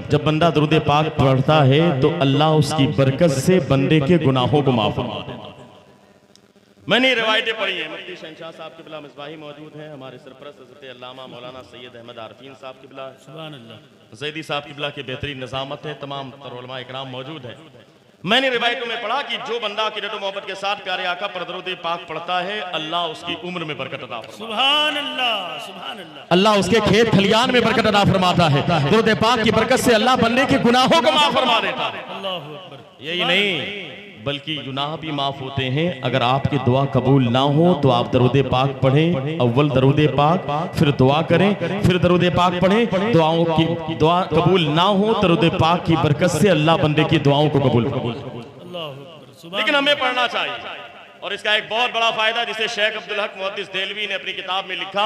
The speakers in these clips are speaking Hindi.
जब बंदा दरूद पाक पढ़ता है तो अल्लाह उसकी बरकत से बंदे के गुनाहों को माफ फरमा देता है। मैंने रिवायतें पढ़ी हैं। मुफ्ती शहनशाह साहब क़िबला मिसबाही मौजूद हैं, हमारे सरपरस्त हज़रत अल्लामा मौलाना सैयद अहमद आरफीन साहब क़िबला, सुभान अल्लाह, ज़ैदी साहब क़िबला की बेहतरीन निज़ामत है, तमाम उलमा इकराम मौजूद हैं। मैंने रिवायतों में पढ़ा कि जो बंदा अक़ीदत व मोहब्बत के साथ प्यारे आका पर दरूद पाक पढ़ता है, अल्लाह उसकी उम्र में बरकत अता फरमाता है। सुभान अल्लाह, सुभान अल्लाह। अल्लाह उसके खेत खलियान में बरकत अता फरमाता है। दरूद पाक की बरकत से अल्लाह बंदे के गुनाहों को माफ फरमा देता है। अल्लाहू अकबर। यही नहीं बल्कि गुनाह भी माफ होते हैं। अगर आपकी दुआ कबूल ना हो तो आप दरूद पाक पढ़ें, अव्वल दरूद पाक, फिर दुआ करें, फिर दरूद पाक पढ़ें। दुआओं की दुआ कबूल ना हो, दरूद पाक की बरकत से अल्लाह बंदे की दुआओं को कबूल करे। लेकिन हमें पढ़ना चाहिए। और इसका एक बहुत बड़ा फायदा जिसे शेख अब्दुल हक मुहद्दिस देलवी ने अपनी किताब में लिखा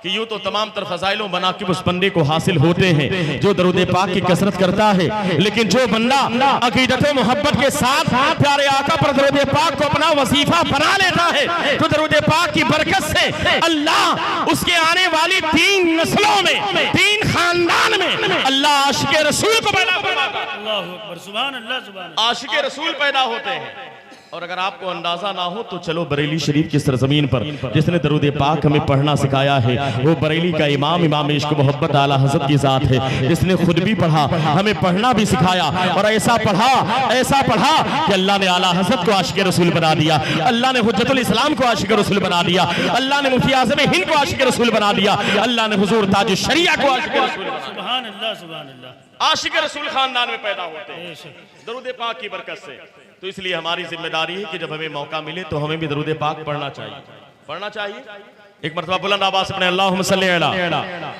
कि यूं तो तमाम तर फज़ाइल व मनाकिब उस बंदे को हासिल होते हैं जो दरूद पाक की कसरत करता है, लेकिन जो बंदा अक़ीदत व मोहब्बत के साथ प्यारे आका पर दरूद पाक को अपना वजीफा बना लेता है तो दरूद पाक की बरकत से अल्लाह उसके आने वाली 3 नस्लों में, 3 खानदान में अल्लाह आशिक़े रसूल को पैदा फरमाता है। अल्लाहू अकबर, सुभान अल्लाह, सुभान अल्लाह। आशिक़े रसूल पैदा होते हैं। और अगर आपको अंदाजा ना हो तो चलो बरेली शरीफ की सरजमीन पर जिसने दरूद पाक हमें पढ़ना सिखाया है वो बरेली का इमाम इश्क मोहब्बत आला हज़रत की ज़ात है, जिसने खुद भी पढ़ा, हमें पढ़ना भी सिखाया और ऐसा पढ़ा कि अल्लाह ने आला हज़रत को आशिक़ रसूल बना दिया, अल्लाह ने हुज्जतुल इस्लाम को आशिक़ रसूल बना दिया, अल्लाह ने मुफ्ती आज़म हिंद को आशिक़ रसूल बना दिया, अल्लाह ने हुज़ूर ताज शरिया को आशिक़ रसूल बना दिया। सुभान अल्लाह, सुभान अल्लाह। आशिक़ रसूल खानदान में पैदा होते हैं दरूद पाक की बरकत से। तो इसलिए हमारी जिम्मेदारी है कि जब हमें मौका मिले तो हमें भी दरूद पाक पढ़ना चाहिए। एक मरतबा बुलंद आवाज़ से पढ़ें, अल्लाहुम्मा सल्ली अला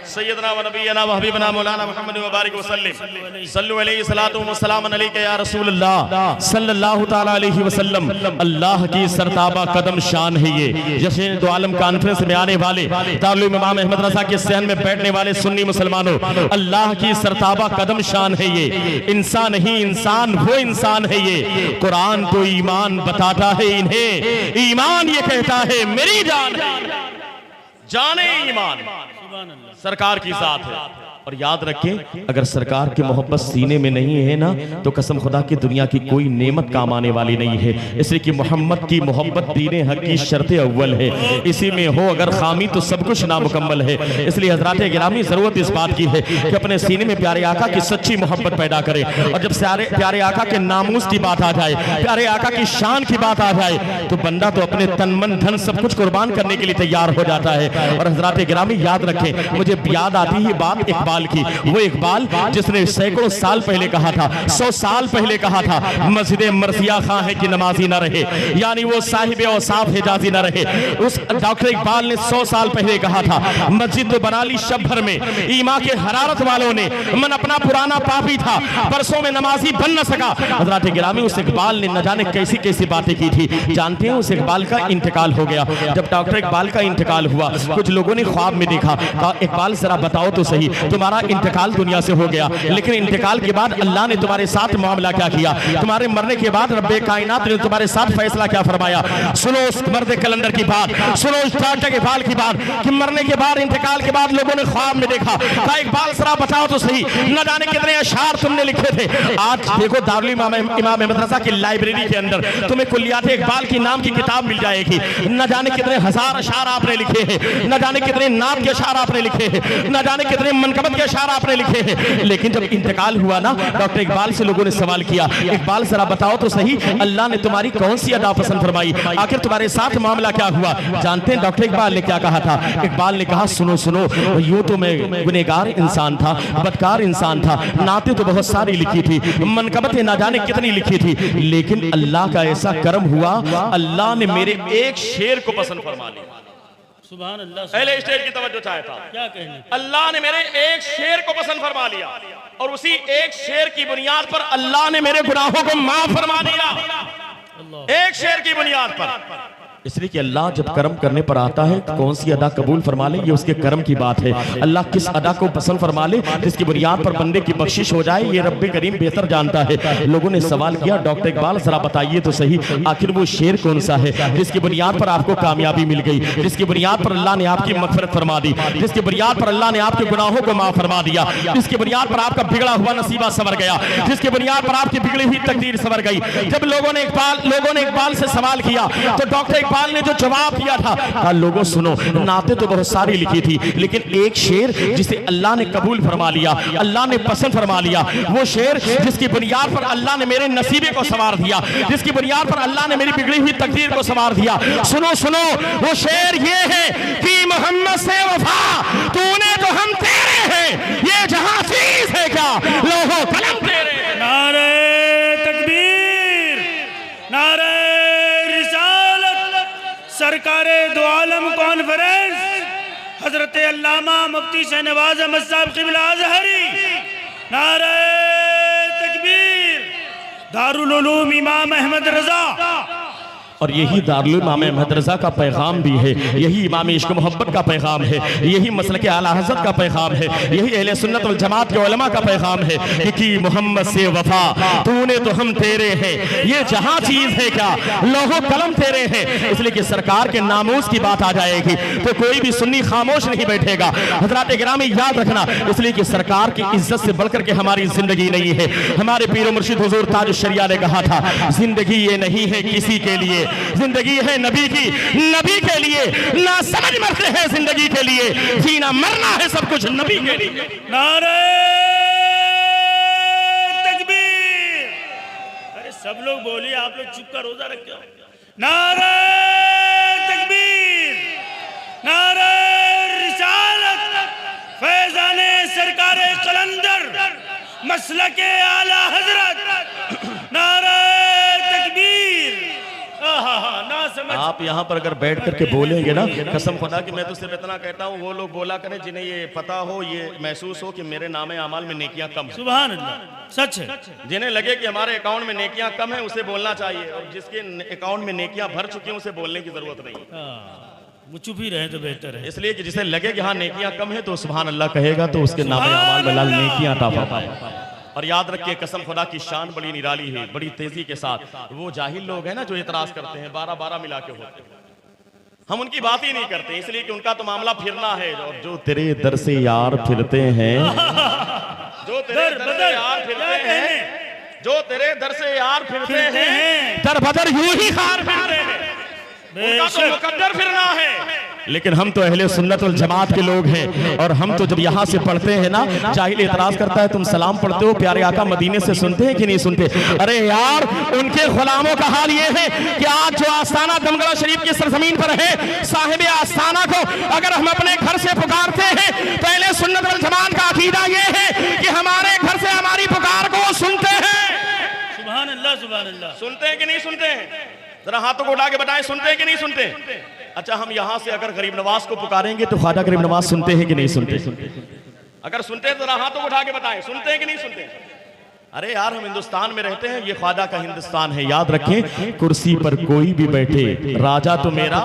सय्यदना व नबियना व हबीबना मौलाना मुहम्मद व बारिक व सल्लिम सल्लु अलैहि सलातु व सलाम अलैका या रसूलल्लाह सल्लल्लाहु तआला अलैहि वसल्लम। अल्लाह की सरताबा कदम शान है ये। जश्न दो आलम कॉन्फ्रेंस में आने वाले, दारुल इमाम अहमद रज़ा के सहन में बैठने वाले सुन्नी मुसलमानों, अल्लाह की सरताबा कदम शान है ये। इंसान नहीं इंसान, वो इंसान है ये। कुरान तो ईमान बताता है इन्हें, ईमान ये कहता है मेरी जान है। जाने ईमान सरकार की ज़ात है। और याद रखें, अगर सरकार की मोहब्बत सीने में नहीं है ना तो कसम खुदा की दुनिया की कोई नेमत काम आने वाली नहीं है। इसलिए कि मोहम्मद की मोहब्बत दीन हक की शर्त अव्वल है। इसी में हो अगर खामी तो सब कुछ नामुकम्मल है। इसलिए हज़रात गिरामी ज़रूरत इस बात की है कि अपने सीने में प्यारे आका की सच्ची मोहब्बत पैदा करें। और जब प्यारे आका के नामूस की बात आ जाए, प्यारे आका की शान की बात आ जाए तो बंदा तो अपने तन मन धन सब कुछ कुर्बान करने के लिए तैयार हो जाता है। और हज़रात गिरामी याद रखें, मुझे याद आती है बात इकबाल की, वो इकबाल जिसने सैकड़ों साल पहले कहा था, 100 साल पहले कहा था, मस्जिद मरसिया खां है कि नमाजी ना रहे, यानी वो साहिब औसाफ हिजाजी ना रहे। उस डॉक्टर इकबाल ने 100 साल पहले कहा था, मस्जिद तो बना ली शब भर में, ईमा के हरारत वालों ने, मन अपना पुराना पापी था, परसों में नमाजी बन न सका। हज़रात गिरामी, उस इकबाल ने न जाने कैसी कैसी बातें की थी। जानते हैं उस इकबाल का इंतकाल हो गया। जब डॉक्टर इकबाल का इंतकाल हुआ, कुछ लोगों ने ख्वाब में देखा, कहा इकबाल जरा बताओ तो सही, तुम्हारा इंतकाल दुनिया से हो गया, लेकिन इंतकाल के बाद अल्लाह ने तुम्हारे साथ मामला क्या किया? तुम्हारे मरने के बाद रब्बे कायनात ने तुम्हारे साथ फैसला क्या फरमाया? सुनो उस मर्द कैलेंडर की बात, सुनो उस डॉक्टर इकबाल की बात कि मरने के बाद, इंतकाल के बाद लोगों ने ख्वाब में देखा। कहा इकबाल जरा बताओ तो सही, न जाने कितने अशार तुमने लिखे थे। आज देखो दारुल इमाम अहमद रज़ा की लाइब्रेरी के अंदर तुम्हें कुल्लियात इकबाल की नाम की किताब मिल जाएगी। न जाने कितने हजार अशार आपने लिखे हैं, न जाने कितने नात के अशार आपने लिखे हैं, न जाने कितने मनकबत के अशार आपने लिखे हैं। लेकिन जब इंतकाल हुआ ना, डॉक्टर इकबाल से लोगों ने सवाल किया, इकबाल जरा बताओ तो सही, अल्लाह ने तुम्हारी कौन सी अदा पसंद फरमाई? आखिर तुम्हारे साथ मामला क्या हुआ? जानते हैं डॉक्टर इकबाल ने क्या कहा था? इकबाल ने कहा सुनो सुनो, यूं तो मैं गुनहगार इंसान था, बदकार इंसान था, नाते तो बहुत सारी लिखी थी, मनकबतें ना जाने कितनी लिखी थी, लेकिन अल्लाह का ऐसा करम हुआ, अल्लाह ने मेरे एक शेर को पसंद फरमा लिया। सुभान अल्लाह। पहले स्टेज की तवज्जो चाहता, क्या कहने? अल्लाह ने मेरे एक शेर को पसंद फरमा लिया और उसी एक शेर की बुनियाद पर अल्लाह ने मेरे गुनाहों को माफ फरमा दिया। एक शेर की बुनियाद पर। इसलिए कि अल्लाह जब कर्म करने पर आता है तो कौन सी अदा कबूल फरमा ले ये उसके कर्म की बात है। अल्लाह किस अदा को पसंद फरमा ले जिसकी बुनियाद पर बंदे की बख्शिश हो जाए ये रब्बे करीम बेहतर जानता है। लोगों ने सवाल किया डॉक्टर इकबाल जरा बताइए तो सही आखिर वो शेर कौन सा है जिसकी बुनियाद पर आपको कामयाबी मिल गई, जिसकी बुनियाद पर अल्लाह ने आपकी मगफिरत फरमा दी, जिसकी बुनियाद पर अल्लाह ने आपके गुनाहों को माफ फरमा दिया, जिसकी बुनियाद पर आपका बिगड़ा हुआ नसीबा संवर गया, जिसकी बुनियाद पर आपकी बिगड़ी हुई तकदीर संवर गई। जब लोगों ने इकबाल से सवाल किया तो डॉक्टर इकबाल ने जो जवाब दिया था कहा लोगों सुनो, नाते तो बहुत सारी लिखी थी लेकिन एक शेर जिसे अल्लाह ने कबूल फरमा लिया, अल्लाह ने पसंद फरमा लिया, वो शेर जिसकी बुनियाद पर अल्लाह ने मेरे नसीबे को संवार दिया, जिसकी बुनियाद पर अल्लाह ने मेरी बिगड़ी हुई तकदीर को संवार दिया। सुनो सुनो वो शेर ये है कि मोहम्मद से वफा तूने तो हम तेरे हैं, ये जहां चीज है क्या लोहो कलम तेरे। नारे तकबीर, नारे सरकारे दो आलम कॉन्फ्रेंस हजरत अल्लामा मुफ्ती शहनवाज अहमद साहब क़िबला अज़हरी, नारे तकबीर, दारुल उलूम इमाम अहमद रजा। और यही दारुल इमाम अहमद रजा का पैगाम भी है, यही इमाम इश्क मोहब्बत का पैगाम है, यही मसलक आला हज़रत का पैगाम है, यही अहले सुन्नत वल जमात के उलमा का पैगाम है कि मोहम्मद से वफा तूने तो हम तेरे हैं, ये जहां चीज है क्या लोहो कलम तेरे हैं। इसलिए कि सरकार के नामूस की बात आ जाएगी तो कोई भी सुन्नी खामोश नहीं बैठेगा। हज़रात गिरामी याद रखना, इसलिए कि सरकार की इज्जत से बढ़कर के हमारी जिंदगी नहीं है। हमारे पीर मुर्शिद हुजूर ताज शरिया ने कहा था जिंदगी ये नहीं है किसी के लिए, जिंदगी है नबी की, नबी के लिए ना समझ मरते हैं जिंदगी के लिए, जीना मरना है सब कुछ नबी के लिए। नारे तकबीर, अरे सब लोग बोलिए, आप लोग चुप कर रोजा रख के। नारे तकबीर, नारे रिसालत, फैजाने सरकारे कलंदर, मसलके आला हजरत, नारे तकबीर। आप यहाँ पर अगर बैठ करके बोलेंगे ना, कसम खुदा कि मैं तो सिर्फ इतना कहता हूँ वो लोग बोला करें जिन्हें ये पता हो, ये महसूस हो कि मेरे नामे अमाल में नेकियां कम है। सुभान अल्लाह, सच है। जिन्हें लगे कि हमारे अकाउंट में नेकियां कम है उसे बोलना चाहिए, और जिसके अकाउंट में नेकियां भर चुकी हैं उसे बोलने की जरूरत नहीं, वो चुप ही रहे तो बेहतर है। इसलिए कि जिसे लगे कि हाँ नेकियां कम है तो सुभान अल्लाह कहेगा तो उसके नामे अमाल में लाल नेकियां अता फरमाए। और याद रखिए कसम खुदा की शान बड़ी निराली है, बड़ी तेजी के साथ वो जाहिल लोग हैं ना जो इतराज करते हैं 12-12 मिला के होते हैं, हम उनकी बात ही नहीं करते इसलिए कि उनका तो मामला फिरना है। और जो तेरे दर से यार फिरते हैं, जो तेरे दर से यार फिरते हैं, जो तेरे दर से यार फिरते हैं, दर बदर यूं ही खार फिरते हैं, उनका तो मुकद्दर फिरना है। लेकिन हम तो अहले सुन्नत वल जमात के लोग हैं, और हम तो जब यहाँ से पढ़ते हैं ना, जाहिल इतराज करता है तुम सलाम पढ़ते हो प्यारे आका मदीने से सुनते हैं कि नहीं सुनते। अरे यार उनके गुलामों का हाल ये है कि आज जो आस्ताना दमगढ़ शरीफ की सरजमीन पर है, साहिब आस्ताना को अगर हम अपने घर से पुकारते हैं तो अहले सुन्नत वल जमात का अकीदा ये है कि हमारे घर से हमारी पुकार को सुनते हैं। सुभान अल्लाह, सुभान अल्लाह। सुनते हैं कि नहीं सुनते हैं? जरा हाथों को उठा के बताएं सुनते हैं कि नहीं सुनते? अच्छा हम यहाँ से अगर गरीब नवाज को पुकारेंगे तो ख्वाजा गरीब नवाज सुनते हैं कि नहीं सुनते? अगर सुनते हैं तो जरा हाथों को उठा के बताएं सुनते हैं कि नहीं सुनते? अरे यार हम हिंदुस्तान में रहते हैं, ये ख्वाजा का हिंदुस्तान है। याद रखें कुर्सी पर कोई भी बैठे, राजा तो मेरा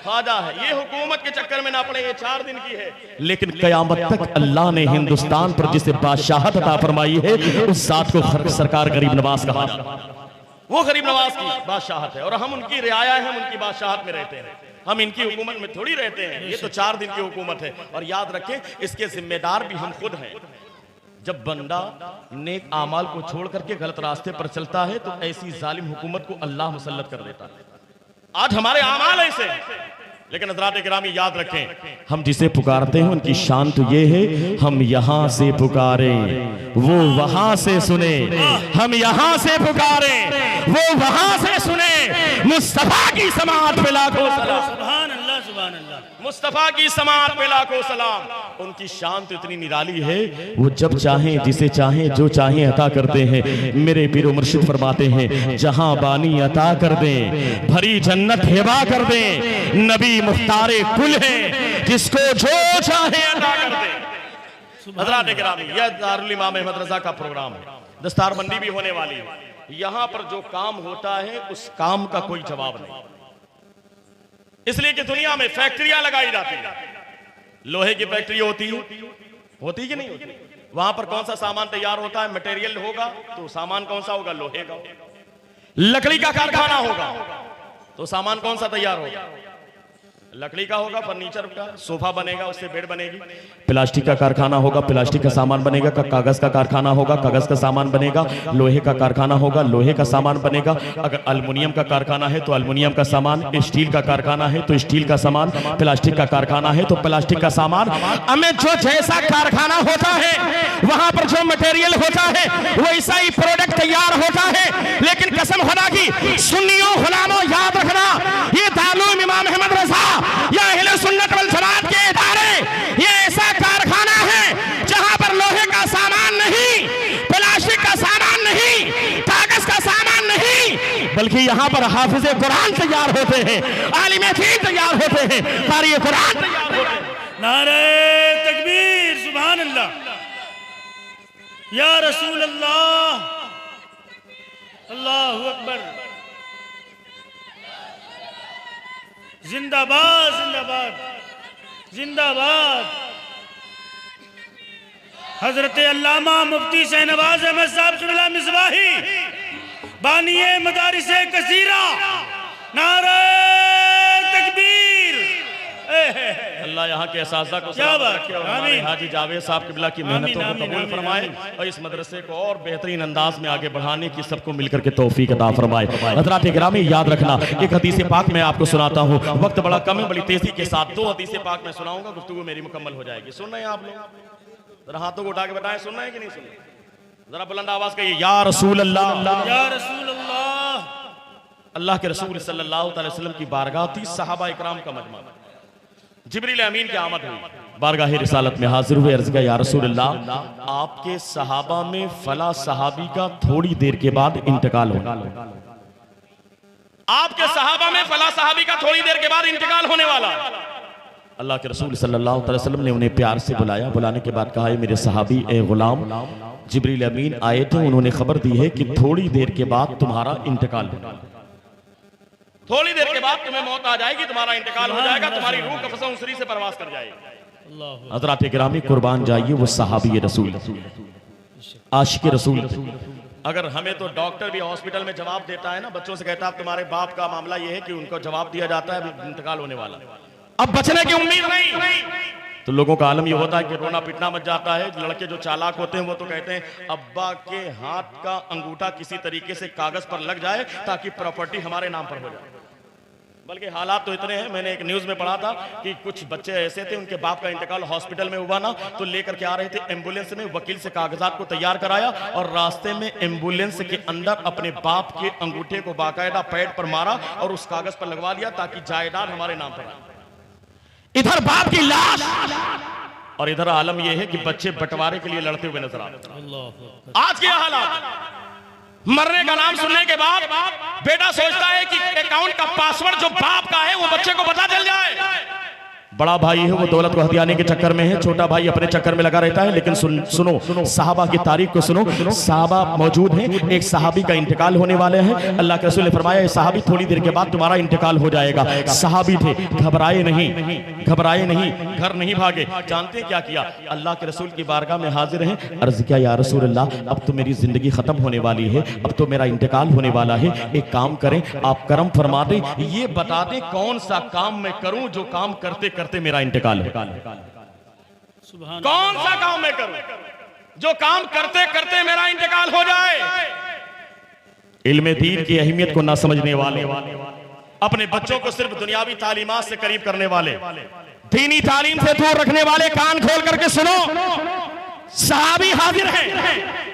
ख्वाजा है। ये हुकूमत के चक्कर में ना पड़े, ये 4 दिन की है, लेकिन कयामत तक अल्लाह ने हिंदुस्तान पर जिसे बादशाहत अता फरमाई है उस जात को सरकार गरीब नवाज कहा जाता है। वो गरीब नवाज की बादशाहत है और हम उनकी रियाया है, हम उनकी बादशाहत में रहते हैं, हम इनकी हुकूमत में थोड़ी रहते हैं। ये तो 4 दिन की हुकूमत है। और याद रखें इसके जिम्मेदार भी हम खुद हैं। जब बंदा नेक आमाल को छोड़ करके गलत रास्ते पर चलता है तो ऐसी जालिम हुकूमत को अल्लाह मुसल्लत कर देता है। आज हमारे आमाल ऐसे हैं, लेकिन हज़रात गिरामी याद रखें हम जिसे पुकारते हैं उनकी शान तो ये है हम यहाँ से पुकारें वो वहां से सुने, हम यहाँ से पुकारें वो वहां से सुने। मुस्तफा की समात पे लाखों सलाम, सुभान अल्लाह, सुभान अल्लाह। मुस्तफा की समात पे लाखों सलाम। उनकी शान तो इतनी निराली है, वो जब चाहें जिसे चाहें जो चाहें अता करते हैं। मेरे पीर मुर्शिद फरमाते हैं जहां बानी अता कर दें, भरी जन्नत हिबा कर दें, नबी मुख्तारे कुल है जिसको जो चाहे अता कर दें। हज़रात गिरामी यह दारुल इमाम अहमद रजा का प्रोग्राम है, दस्तारबंदी भी होने वाली है। यहाँ पर जो काम होता है उस काम का कोई जवाब नहीं। इसलिए कि दुनिया में फैक्ट्रियां लगाई जाती हैं, लोहे की फैक्ट्री होती कि नहीं होती? वहां पर कौन सा सामान तैयार होता है? मटेरियल होगा तो सामान कौन सा होगा? लोहे का। लकड़ी का कारखाना होगा तो सामान कौन सा तैयार होगा? लकड़ी का होगा, फर्नीचर का, सोफा बनेगा, उससे बेड बनेगी। प्लास्टिक का कारखाना होगा, प्लास्टिक का सामान बनेगा। कागज का कारखाना होगा, कागज का सामान बनेगा। लोहे का कारखाना होगा, लोहे का सामान बनेगा। अगर एल्युमिनियम का कारखाना है तो एल्युमिनियम का सामान, स्टील का कारखाना है तो स्टील का सामान, प्लास्टिक का कारखाना है तो प्लास्टिक का सामान। हमें जो जैसा कारखाना होता है वहां पर जो मटेरियल होता है वैसा ही प्रोडक्ट तैयार होता है। लेकिन कसम खुदा की सुन्नियों गुलामों याद रखना, ये दारुल इमाम अहमद रजा या अहले सुन्नत वल जमात के इदारे ये ऐसा कारखाना है जहां पर लोहे का सामान नहीं, प्लास्टिक का सामान नहीं, कागज का सामान नहीं, बल्कि यहां पर हाफिज़े कुरान तैयार होते हैं, आलिम दीन तैयार होते हैं, कारी कुरान तैयार होते हैं। नारे तकबीर, सुभान अल्लाह, या रसूल अल्लाह, अल्लाहु अकबर, जिंदाबाद जिंदाबाद जिंदाबाद। हजरत अल्लामा मुफ्ती शहनवाज अहमद साहब क़िबला मिसबाही बानिए मदारिसे कसीरा, नारे तकबीर। अल्लाह यहाँ के असातिज़ा को क्या बात, रखे और हमारे हाजी जावेद साहब क़िबला की मेहनतों को कबूल फरमाए और इस मदरसे को और बेहतरीन अंदाज में आगे बढ़ाने की सबको मिलकर के तौफीक अता फरमाए। हज़रात गिरामी याद रखना, एक हदीस पाक मैं आपको सुनाता हूँ, वक्त बड़ा कम है, बड़ी तेजी के साथ 2 हदीस पाक मैं सुनाऊंगा, गुफ्तगू मेरी मुकम्मल हो जाएगी। सुन रहे हैं आप लोग? जरा हाथों को उठा के बताएं, सुन रहे हैं कि नहीं सुन रहे? जरा बुलंद आवाज कहिए, या रसूल अल्लाह, या रसूल अल्लाह। अल्लाह के रसूल सल्लल्लाहु अलैहि वसल्लम की बारगाह थी, सहाबा इकराम का मजमा। जिब्रील अमीन की आमद हुई, बारगाह रिसालत में हाजिर हुए, अर्ज किया, या रसूल अल्लाह, आपके सहाबा में फला सहाबी का थोड़ी देर के बाद इंतकाल होगा। आपके सहाबा में फला सहाबी का थोड़ी देर के बाद इंतकाल होने वाला। अल्लाह के रसूल सल्लल्लाहु अलैहि वसल्लम ने उन्हें प्यार से बुलाया, बुलाने के बाद कहा, मेरे सहाबी ए गुलाम, जिब्रील अमीन आए थे, उन्होंने खबर दी है कि थोड़ी देर के बाद तुम्हारा इंतकाल होगा, थोड़ी देर के बाद तुम्हें मौत आ जाएगी, तुम्हारा इंतकाल हो जाएगा, तुम्हारी रूह कफ़स उसरी से परवास कर जाएगी। हज़रात गिरामी कुर्बान जाइए, वो सहाबी रसूल, आशिक रसूल। अगर हमें तो डॉक्टर भी हॉस्पिटल में जवाब देता है ना, बच्चों से कहता है तुम्हारे बाप का मामला ये है कि उनको जवाब दिया जाता है अभी इंतकाल होने वाला, अब बचने की उम्मीद नहीं, तो लोगों का आलम ये होता है कि रोना पिटना मच जाता है। लड़के जो चालाक होते हैं वो तो कहते हैं अब्बा के हाथ का अंगूठा किसी तरीके से कागज पर लग जाए ताकि प्रॉपर्टी हमारे नाम पर हो जाए। बल्कि हालात तो इतने हैं, मैंने एक न्यूज में पढ़ा था कि कुछ बच्चे ऐसे थे, उनके बाप का इंतकाल हॉस्पिटल में हुआ ना, तो लेकर के आ रहे थे एम्बुलेंस में, वकील से कागजात को तैयार कराया और रास्ते में एम्बुलेंस के अंदर अपने बाप के अंगूठे को बाकायदा पैड पर मारा और उस कागज पर लगवा लिया ताकि जायदाद हमारे नाम पर आए। इधर बाप की लाश और इधर आलम यह है कि बच्चे बंटवारे के लिए लड़ते हुए नजर आते हैं। आज के हालात, मरने का नाम सुनने के बाद बेटा सोचता है कि अकाउंट का पासवर्ड जो बाप का है वो बच्चे को पता चल जाए। बड़ा भाई है वो दौलत को हथियाने के चक्कर में है, छोटा भाई अपने चक्कर में लगा रहता है। लेकिन सुनो सहाबा की तारीख को सुनो, सहाबा मौजूद हैं, एक सहाबी का इंतकाल होने वाले हैं। अल्लाह के रसूल ने फरमाया, ये सहाबी थोड़ी देर के बाद तुम्हारा इंतकाल हो जाएगा। सहाबी थे, घबराए नहीं, घर नहीं भागे। जानते क्या किया? अल्लाह के रसूल की बारगाह में हाजिर हैं, अर्ज किया, या रसूल अल्लाह, अब तो मेरी जिंदगी खत्म होने वाली है, अब तो मेरा इंतकाल होने वाला है, एक काम करें, आप करम फरमा दें, ये बता दें कौन सा काम मैं करूं जो काम करते करते मेरा इंतकाल है। कौन सा काम मैं करूं जो काम करते करते मेरा इंतकाल हो जाए। इल्म दीन की अहमियत को ना समझने वाले, अपने बच्चों को सिर्फ दुनियावी तालीमात से करीब करने वाले, दीनी तालीम से दूर रखने वाले, कान खोल करके सुनो, सहाबी हाजिर हैं,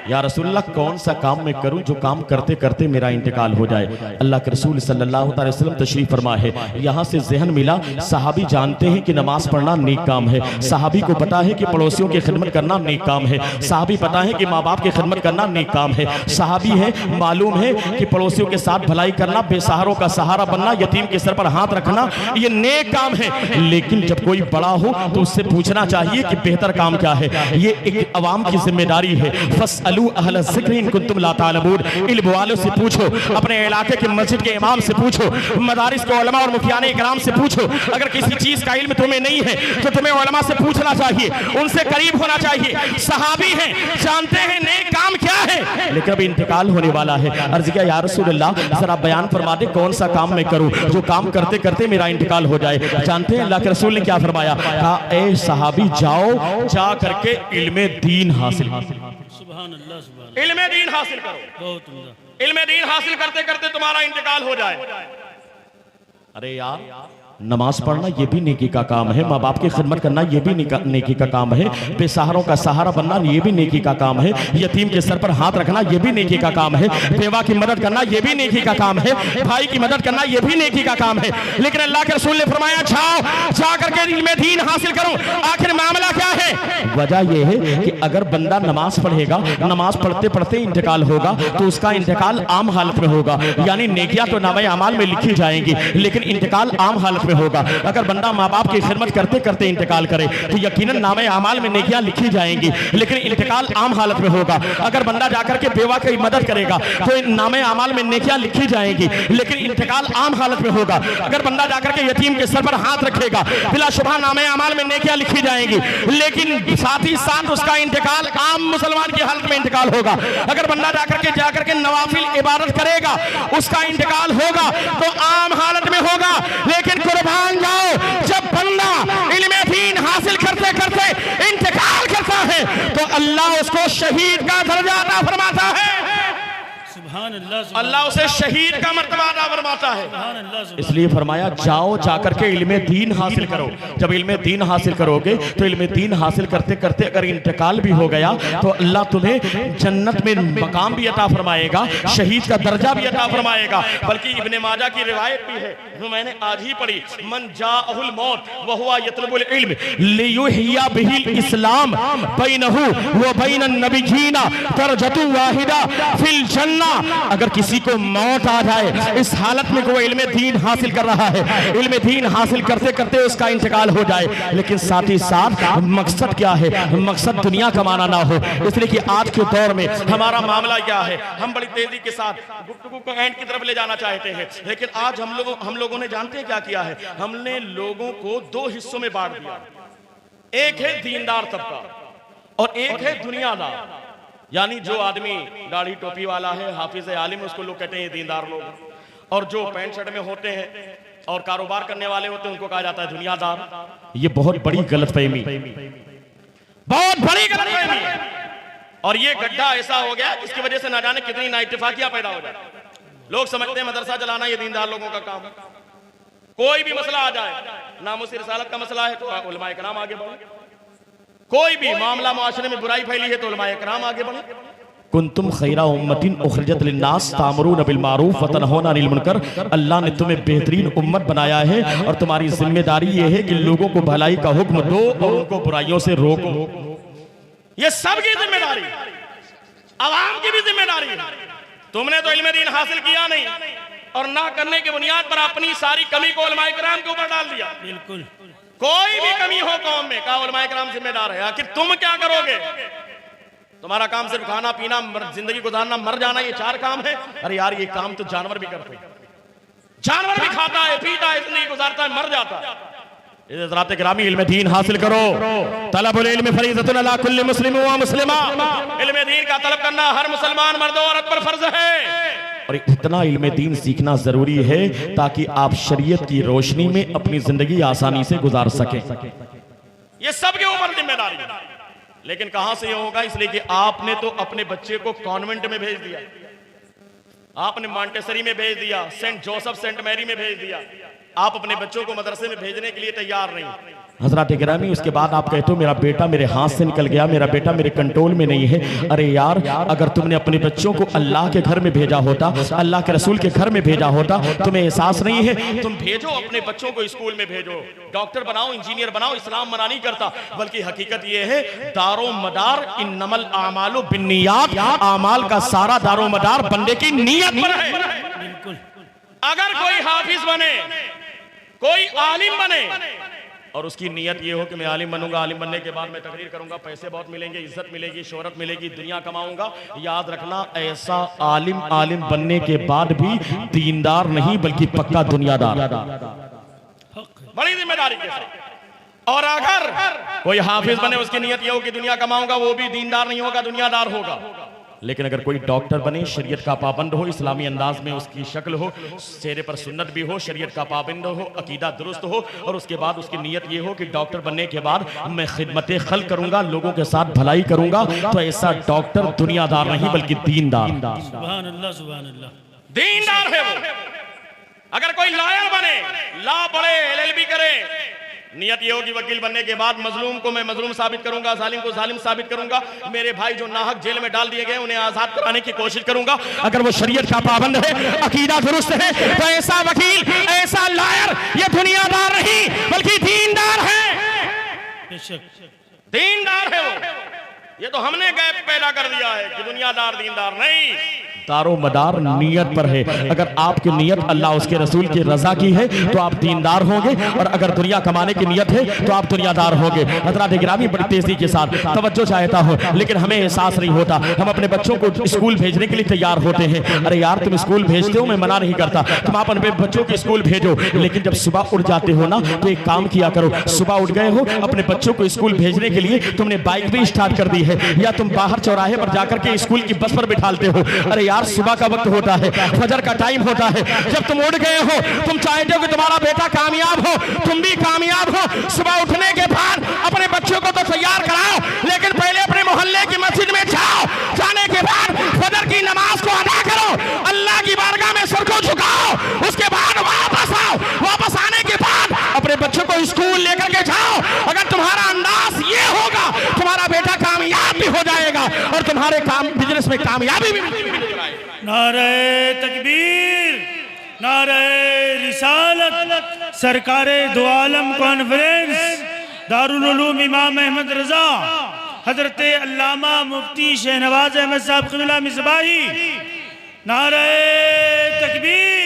या रसूलल्लाह कौन सा काम मैं करूं जो काम करते करते मेरा इंतकाल हो जाए। अल्लाह के रसूल सल्लल्लाहु अलैहि वसल्लम तशरीफ फरमा है। यहाँ से ज़हन मिला, सहाबी जानते हैं कि नमाज पढ़ना नेक काम है, सहाबी को पता है कि पड़ोसियों की खिदमत करना नेक काम है, सहाबी पता है कि माँ बाप की खिदमत करना नेक काम है, सहाबी है मालूम है कि पड़ोसियों के साथ भलाई करना, बेसहारों का सहारा बनना, यतीम के सर पर हाथ रखना ये नेक काम है। लेकिन जब कोई बड़ा हो तो उससे पूछना चाहिए कि बेहतर काम क्या है। ये एक अवाम की जिम्मेदारी है। फस्अलू अहल ज़िक्र इन कुंतुम ला तालमून, इल्म वालों से पूछो, अपने इलाके के मस्जिद के इमाम से पूछो, मदारिस के उलमा और मुफ्तियाने इकराम से पूछो। अगर किसी चीज का इल्म तुम्हें नहीं है तो तुम्हें उलमा से पूछना चाहिए, उनसे करीब होना चाहिए। सहाबी हैं, जानते हैं नेक काम क्या है, लेकिन अभी इंतकाल होने वाला है। अर्ज़ किया या रसूल अल्लाह, सर आप बयान फरमा दे कौन सा काम मैं करूं जो काम करते करते मेरा इंतकाल हो जाए। जानते हैं अल्लाह के रसूल ने क्या फरमाया? कहा ए सहाबी जाओ, जा करके इल्मे दीन हासिल, सुभान अल्लाह, सुभान इल्मे दीन हासिल करो। बहुत उम्दा। इल्मे दीन हासिल करते करते तुम्हारा इंतकाल हो जाए। अरे यार, नमाज पढ़ना ये भी नेकी का काम है, माँ बाप की खिदमत करना ये भी नेकी का काम है, बेसहारों का सहारा बनना ये भी नेकी का काम है, यतीम के सर पर हाथ रखना ये भी नेकी का काम है, बेवा की मदद करना ये भी नेकी का काम है, भाई की मदद करना ये भी नेकी का काम है। लेकिन अल्लाह के रसूल ने फरमाया जाओ, जा करके इल्मे दीन हासिल करो। आखिर मामला क्या है? वजह यह है कि अगर बंदा नमाज पढ़ेगा, नमाज पढ़ते पढ़ते इंतकाल होगा तो उसका इंतकाल आम हालत में होगा, यानी नेकियां तो नामे अमाल में लिखी जाएंगी लेकिन इंतकाल आम हालत में होगा। अगर बंदा माँ बाप की खिदमत करते करते इंतकाल करे तो यकीनन नामे अमाल में नेकियां लिखी जाएंगी लेकिन इंतकाल आम हालत में होगा। अगर बंदा जाकर के बेवा की मदद करेगा तो नामे अमाल में नेकियां लिखी जाएंगी लेकिन इंतकाल आम हालत में होगा। अगर बंदा जाकर के यतीम के सर पर हाथ रखेगा बिलाशुबह नामे अमाल में नेकियां लिखी जाएंगी लेकिन साथ ही साथ उसका इंतकाल आम मुसलमान की हालत में इंतकाल होगा। अगर बंदा जाकर के नवाफिल इबादत करेगा उसका इंतकाल होगा तो आम हालत में होगा। लेकिन कुर्बान जाओ, जब बंदा इल्मे दीन हासिल करते करते इंतकाल करता है तो अल्लाह उसको शहीद का दर्जा अता फरमाता है। सुभान अल्लाह, अल्लाह उसे शहीद का मर्तबा अता फरमाता है। सुभान अल्लाह। इसलिए फरमाया जाओ, जाकर के इल्मे दीन हासिल करो। जब इल्मे दीन हासिल करोगे तो इल्मे दीन हासिल करते करते अगर इंतकाल भी हो गया तो अल्लाह तुम्हें जन्नत में मकाम भी अता फरमाएगा, शहीद का दर्जा भी अता फरमाएगा। बल्कि इब्ने माजा की रिवायत भी है जो मैंने आज ही पढ़ी, मन जाअहुल मौत व हुवा यतलबुल इल्म लियुहिया बिहिल इस्लाम बैनहु व बैनन नबिय्यीना दरजतु वाहिदा फिल जन्नह। अगर किसी को मौत आ जाए इस हालत में वो इल्मे दीन हासिल कर रहा है, इल्मे दीन हासिल करते करते उसका इंतकाल हो जाए लेकिन साथ ही साथ मकसद क्या है? मकसद दुनिया कमाना ना हो। इसलिए कि आज के दौर में हमारा मामला क्या है, हम बड़ी तेजी के साथ गुफ्तगू को एंड की तरफ ले जाना चाहते हैं लेकिन आज हम लोगों ने जानते हैं क्या किया है? हमने लोगों को दो हिस्सों में बांट दिया। एक है दीनदार तबका और एक है दुनियादार, यानी जो आदमी दाढ़ी टोपी वाला है, हाफिज आलिम, उसको लोग कहते हैं ये दीनदार लोग। और जो पैंट शर्ट में होते हैं और कारोबार करने वाले होते हैं उनको कहा जाता है दुनियादार। ये बहुत बड़ी गलतफहमी, बहुत बड़ी गलतफहमी है। और ये गड्ढा ऐसा हो गया जिसकी वजह से ना जाने कितनी नाइतफाकियां पैदा हो जाती। लोग समझते हैं मदरसा चलाना ये दीनदार लोगों का काम है। कोई भी मसला आ जाए, नामुस रिसालत का मसला है तो उलमा इकराम आगे बढ़े, कोई भी मामला मुआशरे में बुराई फैली है तो उलमा इकराम आगे बढ़े। कुंतुम खैरा उम्मतिन उखरिजत लिन्नास तामुरून बिल मारूफ व तनहौना अनिल मुनकर। अल्लाह ने तुम्हें बेहतरीन उम्मत बनाया है और तुम्हारी जिम्मेदारी यह है कि लोगों को भलाई का हुक्म दो और उनको बुराइयों से रोको। ये सबकी जिम्मेदारी, आवाम की भी जिम्मेदारी है। तुमने तो इल्मे दीन हासिल किया नहीं और ना करने की बुनियाद पर अपनी सारी कमी को उलमा इकराम के ऊपर डाल दिया। बिल्कुल, कोई भी कमी हो कौम में कहा उलमा इकराम जिम्मेदार है। आखिर तुम क्या करोगे? तुम्हारा काम सिर्फ खाना पीना, जिंदगी गुजारना, मर जाना, ये चार काम है। अरे यार ये काम तो जानवर भी करते हैं, जानवर भी खाता है, पीता है, जिंदगी गुजारता है, मर जाता है। हज़रात गिरामी इल्मे दीन हासिल करो। तलबुल इल्म फरीज़तुन अला कुल्लि मुस्लिम व मुस्लिमा। इल्मे दीन का तलब करना हर मुसलमान मर्द और औरत पर फर्ज है। और इतना इल्मे दीन सीखना जरूरी है ताकि आप शरीयत की रोशनी में अपनी जिंदगी आसानी से गुजार सकें। ये सबके ऊपर जिम्मेदारी है। लेकिन कहां से ये होगा? इसलिए कि आपने तो अपने बच्चे को कॉन्वेंट में भेज दिया, आपने मॉन्टेसरी में भेज दिया, सेंट जोसेफ सेंट मैरी में भेज दिया। आप अपने बच्चों को मदरसे में भेजने के लिए तैयार नहीं। हज़रात गिरामी, उसके बाद आप कहते हो मेरा बेटा मेरे हाथ से निकल गया, मेरा बेटा मेरे कंट्रोल में नहीं है। अरे यार, अगर तुमने अपने बच्चों को अल्लाह के घर में भेजा होता, अल्लाह के रसूल के घर में भेजा होता, तुम्हें एहसास नहीं है? तुम भेजो अपने बच्चों को स्कूल में भेजो, डॉक्टर बनाओ, इंजीनियर बनाओ। इस्लाम मना नहीं करता, बल्कि हकीकत यह है दारो मदार इन्नमल आमालु बिन्नियात, आमाल का सारा दारो मदार बंदे की नीयत पर है। बिल्कुल। अगर कोई हाफिज बने, कोई आलिम बने, और उसकी नीयत ये हो कि मैं आलिम बनूंगा, आलिम बनने के बाद मैं तकरीर करूंगा, पैसे बहुत मिलेंगे, इज्जत मिलेगी, शोहरत मिलेगी, दुनिया कमाऊंगा। याद रखना, ऐसा आलिम बनने के बाद भी दीनदार नहीं बल्कि पक्का दुनियादार, बड़ी जिम्मेदारी के साथ। और अगर कोई हाफिज बने, उसकी नीयत ये हो कि दुनिया कमाऊंगा, वो भी दीनदार नहीं होगा, दुनियादार होगा। लेकिन अगर कोई डॉक्टर बने, शरीयत का पाबंद हो, इस्लामी अंदाज में उसकी शक्ल हो, चेहरे पर सुन्नत भी हो, शरीयत का पाबंद हो, अकीदा दुरुस्त हो, और उसके बाद उसकी नीयत ये हो कि डॉक्टर बनने के बाद मैं खिदमत खल्क करूंगा, लोगों के साथ भलाई करूंगा, तो ऐसा डॉक्टर दुनियादार नहीं बल्कि दीनदार, सुभान अल्लाह, सुभान अल्लाह, दीनदार है वो। अगर कोई लॉयर बने, लॉ पढ़े, LLB करे, नियत ये होगी वकील बनने के बाद मजलूम को मैं मजलूम साबित करूंगा, जालिम को जालिम साबित करूंगा, मेरे भाई जो नाहक जेल में डाल दिए गए उन्हें आजाद कराने की कोशिश करूंगा। अगर वो शरीयत का पाबंद है, अकीदा दुरुस्त है, तो ऐसा वकील, ऐसा लॉयर ये दुनियादार नहीं बल्कि दीनदार है, बेशक दीनदार है वो। ये तो हमने गैप पैदा कर दिया है कि दुनियादार दीनदार नहीं, दारो मदार नियत पर है। अगर आपकी नियत अल्लाह उसके रसूल की रजा की है तो आप दीनदार होंगे, और अगर दुनिया कमाने की नियत है तो आप दुनियादार होंगे। हज़रात गिरामी, बड़ी तेजी के साथ तवज्जो चाहता हूँ, लेकिन हमें एहसास नहीं होता। हम अपने बच्चों को स्कूल भेजने के लिए तैयार होते हैं। अरे यार, तुम स्कूल भेजते हो, मैं मना नहीं करता, तुम आप अपने बच्चों को स्कूल भेजो, लेकिन जब सुबह उठ जाते हो ना तो एक काम किया करो। सुबह उठ गए हो, अपने बच्चों को स्कूल भेजने के लिए तुमने बाइक भी स्टार्ट कर दी है, या तुम बाहर चौराहे पर जाकर के स्कूल की बस पर बिठाते हो। अरे यार, सुबह का वक्त होता है, फजर का टाइम होता है, जब तुम उठ गए हो, तुम चाहते हो कि तुम्हारा बेटा कामयाब हो, तुम भी कामयाब हो। सुबह उठने के बाद अपने बच्चों को तो तैयार कराओ, लेकिन पहले अपने मोहल्ले की मस्जिद में जाओ, जाने के बाद फजर की नमाज को अदा करो, अल्लाह की बारगाह में सर को झुकाओ, उसके बाद वापस आओ, वापस आने के बाद अपने बच्चों को स्कूल लेकर के जाओ। अगर तुम्हारा अंदाज ये होगा, तुम्हारा बेटा कामयाब भी हो जाएगा और तुम्हारे काम बिजनेस में कामयाबी भी मिल जाएगी। नारे तकबीर, नारे रिसालत, सरकारे दो आलम कॉन्फ्रेंस, दारुल उलूम इमाम अहमद रजा, हजरत अल्लामा मुफ्ती शहनवाज अहमद साहब क़िबला मिसबाही, नारे तकबीर।